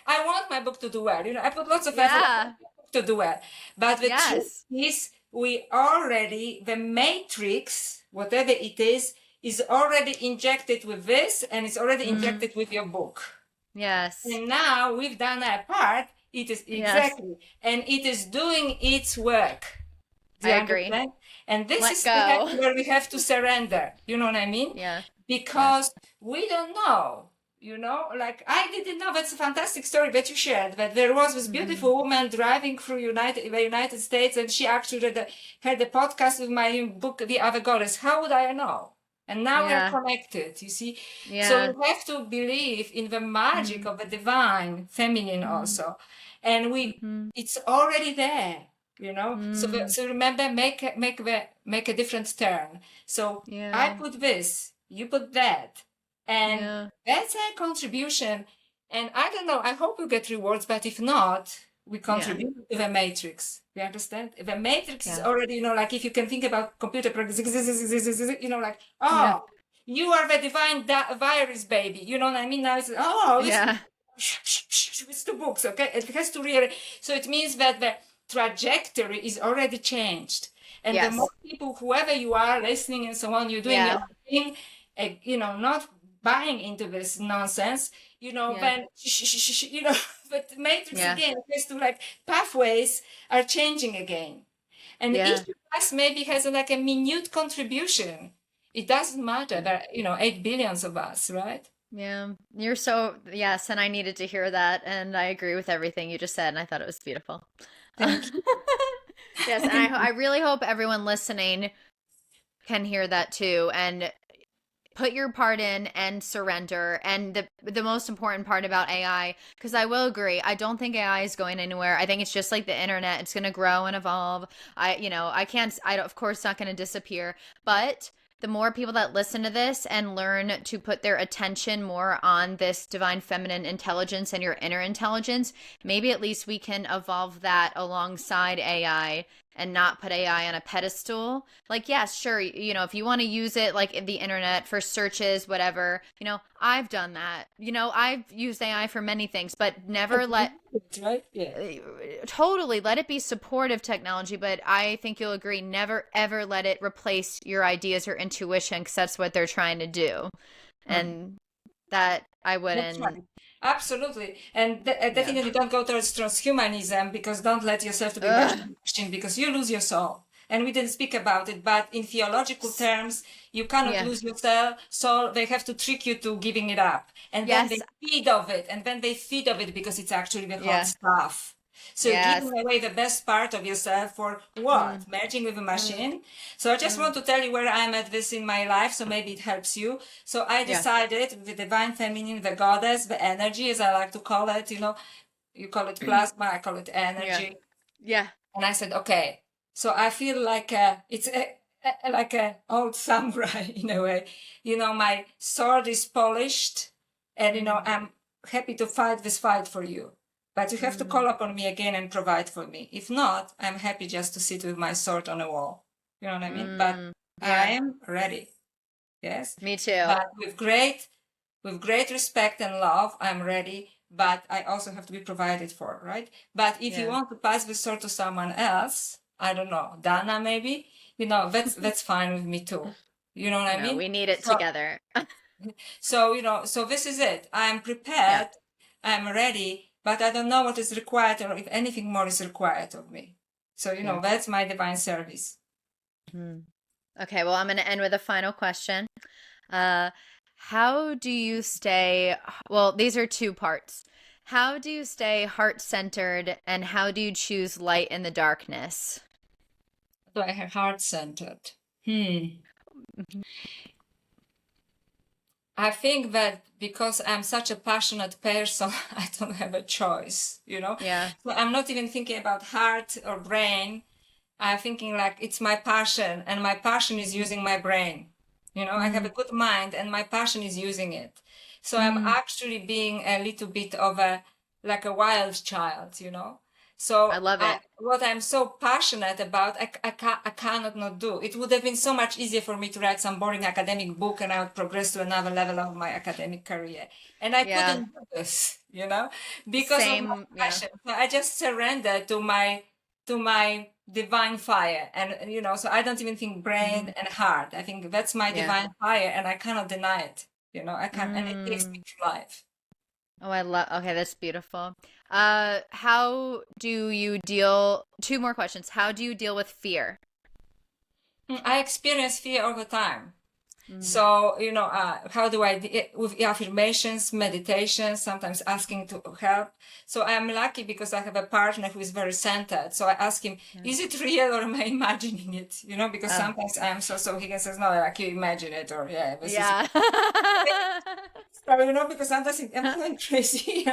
want my book to do well. I put lots of effort to do well. But the truth is, the matrix, whatever it is already injected with this, and it's already injected with your book. Yes. And now we've done our part. It is and it is doing its work. I agree. And this is where we have to surrender. You know what I mean? Yeah. Because we don't know. Like I didn't know. That's a fantastic story that you shared, that there was this beautiful woman driving through the United States, and she actually had a podcast with my book, The Other Goddess. How would I know? And now we're connected, you see? So we have to believe in the magic of the divine feminine also. And it's already there, So remember, make a different turn. So I put this, you put that. And that's a contribution. And I don't know, I hope we get rewards, but if not, we contribute to the matrix. You understand? The matrix is already, like if you can think about computer programs, you are the divine virus baby. You know what I mean? Now it's, it's the books, okay? It has to really, so it means that the trajectory is already changed. And the more people, whoever you are listening and so on, you're doing your thing, not buying into this nonsense, then, but the matrix again, has to pathways are changing again. And each of us maybe has a minute contribution. It doesn't matter that, 8 billions of us, right? Yeah, you're so, yes. And I needed to hear that. And I agree with everything you just said. And I thought it was beautiful. Thank you. Yes. And I really hope everyone listening can hear that too. And put your part in and surrender. And the most important part about AI, because I will agree, I don't think AI is going anywhere. I think it's just like the internet. It's going to grow and evolve. I of course not going to disappear, but the more people that listen to this and learn to put their attention more on this divine feminine intelligence and your inner intelligence, maybe at least we can evolve that alongside AI and not put AI on a pedestal. Yes, sure, if you want to use it like the internet for searches, whatever, I've done that. I've used AI for many things, but never totally let it be supportive technology. But I think you'll agree, never ever let it replace your ideas or intuition, because that's what they're trying to do. And that I wouldn't. Right. Absolutely. And definitely don't go towards transhumanism, because don't let yourself to be machine, because you lose your soul. And we didn't speak about it, but in theological terms, you cannot lose your soul. They have to trick you to giving it up. And then they feed of it. And then they feed of it because it's actually the hot stuff. So you're giving away the best part of yourself for what? Merging with a machine? So I just want to tell you where I'm at this in my life, so maybe it helps you. So I decided the divine feminine, the goddess, the energy, as I like to call it, you call it plasma, I call it energy. Yeah. And I said, okay. So I feel like it's like an old samurai in a way. My sword is polished, and I'm happy to fight this fight for you. But you have to call upon me again and provide for me. If not, I'm happy just to sit with my sword on a wall. You know what I mean? But Yeah. I am ready. Yes. Me too. But with great respect and love, I'm ready. But I also have to be provided for, right? But if you want to pass the sword to someone else, I don't know, Dana maybe, that's fine with me too. You know what I mean? We need it together. So this is it. I'm prepared. I'm ready, but I don't know what is required or if anything more is required of me. So, that's my divine service. Okay, well, I'm going to end with a final question. How do you stay, well, these are two parts. How do you stay heart-centered and how do you choose light in the darkness? So I have heart-centered. I think that because I'm such a passionate person, I don't have a choice, Yeah. So I'm not even thinking about heart or brain. I'm thinking like it's my passion and my passion is using my brain. I have a good mind and my passion is using it. So I'm actually being a little bit of like a wild child, So I love it. what I'm so passionate about, I cannot not do. It would have been so much easier for me to write some boring academic book and I would progress to another level of my academic career. And I couldn't do this, because of my passion. So I just surrendered to my divine fire. And, so I don't even think brain and heart. I think that's my divine fire and I cannot deny it. I can't, and it takes me to life. Oh, okay, that's beautiful. How do you deal, two more questions. How do you deal with fear? I experience fear all the time. So, how do I, with affirmations, meditation, sometimes asking to help. So I'm lucky because I have a partner who is very centered. So I ask him, is it real or am I imagining it? Because sometimes I'm so he can say, no, like you imagine it or this is. So, because sometimes I'm going crazy.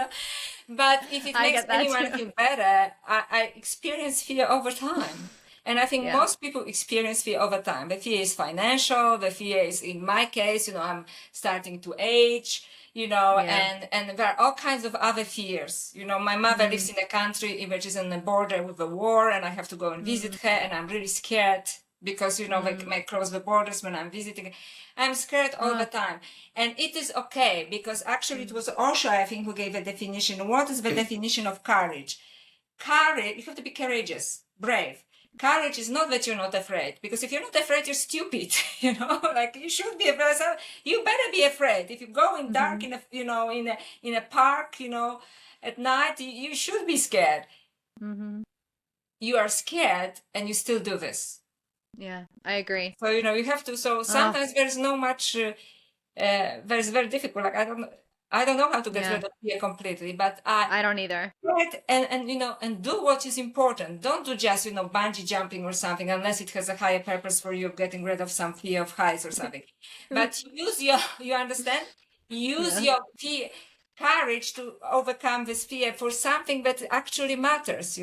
But if it makes anyone feel better, I experience fear over time. And I think most people experience fear over time. The fear is financial. The fear is, in my case, I'm starting to age, and there are all kinds of other fears. My mother lives in a country which is on the border with a war and I have to go and visit her and I'm really scared because, they may close the borders when I'm visiting. I'm scared all the time. And it is okay because actually it was Osho, I think, who gave a definition. What is the definition of courage? Courage, you have to be courageous, brave. Courage is not that you're not afraid, because if you're not afraid, you're stupid. Like you should be afraid. So you better be afraid. If you go in dark in a park, at night, you should be scared. You are scared, and you still do this. Yeah, I agree. So you have to. So sometimes there's no much. There's very difficult. Like I don't know how to get rid of fear completely, but I don't either. And do what is important. Don't do just bungee jumping or something unless it has a higher purpose for you of getting rid of some fear of heights or something. But use you understand? Use your fear, courage to overcome this fear for something that actually matters.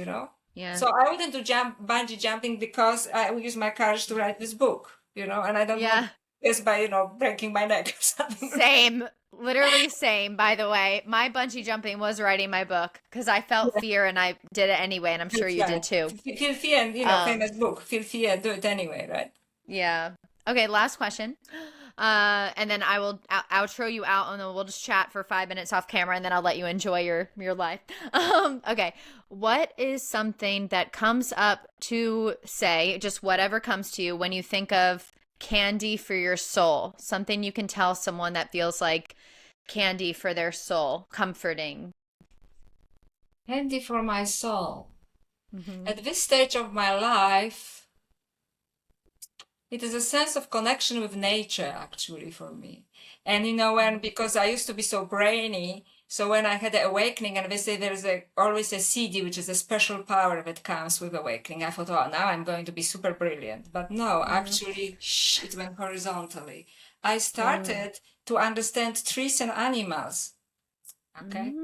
Yeah. So I wouldn't do bungee jumping because I will use my courage to write this book. And I don't want this by breaking my neck or something. Same. Literally same, by the way. My bungee jumping was writing my book because I felt fear and I did it anyway, and I'm sure you did too. Feel fear and, famous book. Feel fear and do it anyway, right? Yeah. Okay, last question. And then I will outro you out and then we'll just chat for 5 minutes off camera and then I'll let you enjoy your life. Okay. What is something that comes up to say, just whatever comes to you when you think of candy for your soul, something you can tell someone that feels like candy for their soul, comforting? Candy for my soul. At this stage of my life, it is a sense of connection with nature, actually, for me. And because I used to be so brainy, so when I had the awakening, and they say there's always a CD, which is a special power that comes with awakening, I thought, oh, now I'm going to be super brilliant. But no, actually, it went horizontally. I started to understand trees and animals. Okay?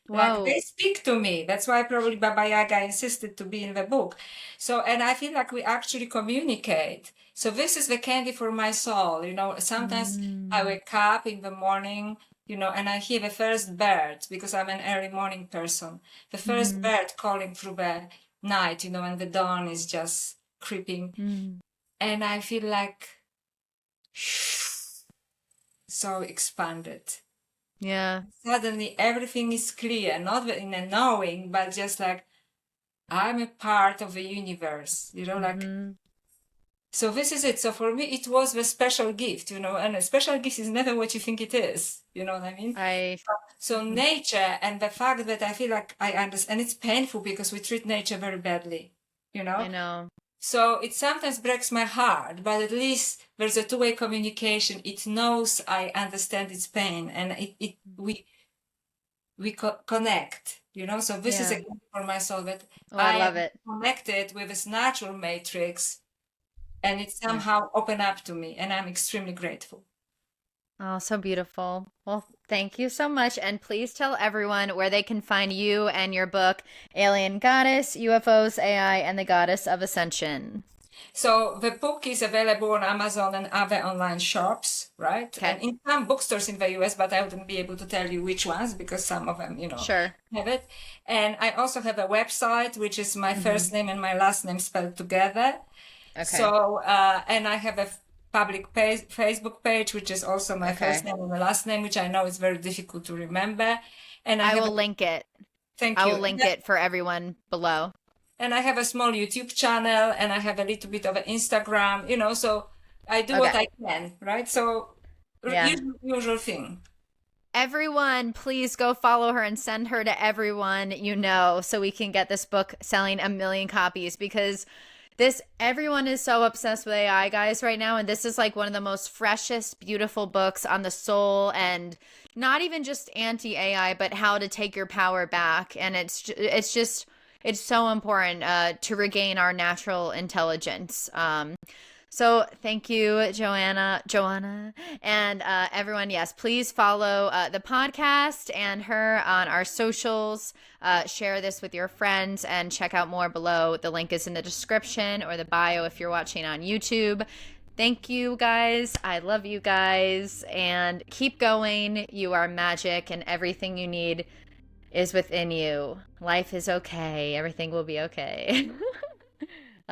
Like they speak to me. That's why probably Baba Yaga insisted to be in the book. So, and I feel like we actually communicate. So this is the candy for my soul. Sometimes I wake up in the morning and I hear the first bird, because I'm an early morning person, the first bird calling through the night, and the dawn is just creeping. And I feel like so expanded. Yeah. Suddenly everything is clear, not in a knowing, but just like I'm a part of the universe, like. So this is it. So for me, it was the special gift, and a special gift is never what you think it is. You know what I mean? So nature, and the fact that I feel like I understand, and it's painful because we treat nature very badly, I know. So it sometimes breaks my heart, but at least there's a two-way communication. It knows I understand its pain, and we connect, So this is a gift for my soul, that I love am it. connected with this natural matrix, and it somehow opened up to me, and I'm extremely grateful. Oh, so beautiful. Well, thank you so much. And please tell everyone where they can find you and your book, Alien Goddess, UFOs, AI, and the Goddess of Ascension. So the book is available on Amazon and other online shops, right? Okay. And in some bookstores in the US, but I wouldn't be able to tell you which ones because some of them, Sure. have it. And I also have a website, which is my first name and my last name spelled together. Okay. So, and I have a public Facebook page, which is also my first name and my last name, which I know is very difficult to remember. And I will link it. Thank you. I will link it for everyone below. And I have a small YouTube channel, and I have a little bit of an Instagram, so I do what I can, right? So, usual thing. Everyone, please go follow her and send her to everyone so we can get this book selling 1 million copies, because everyone is so obsessed with AI, guys, right now, and this is like one of the most freshest, beautiful books on the soul, and not even just anti-AI, but how to take your power back. And it's so important to regain our natural intelligence. So thank you, Joanna, and everyone. Yes, please follow the podcast and her on our socials. Share this with your friends and check out more below. The link is in the description or the bio if you're watching on YouTube. Thank you, guys. I love you guys, and keep going. You are magic, and everything you need is within you. Life is okay. Everything will be okay.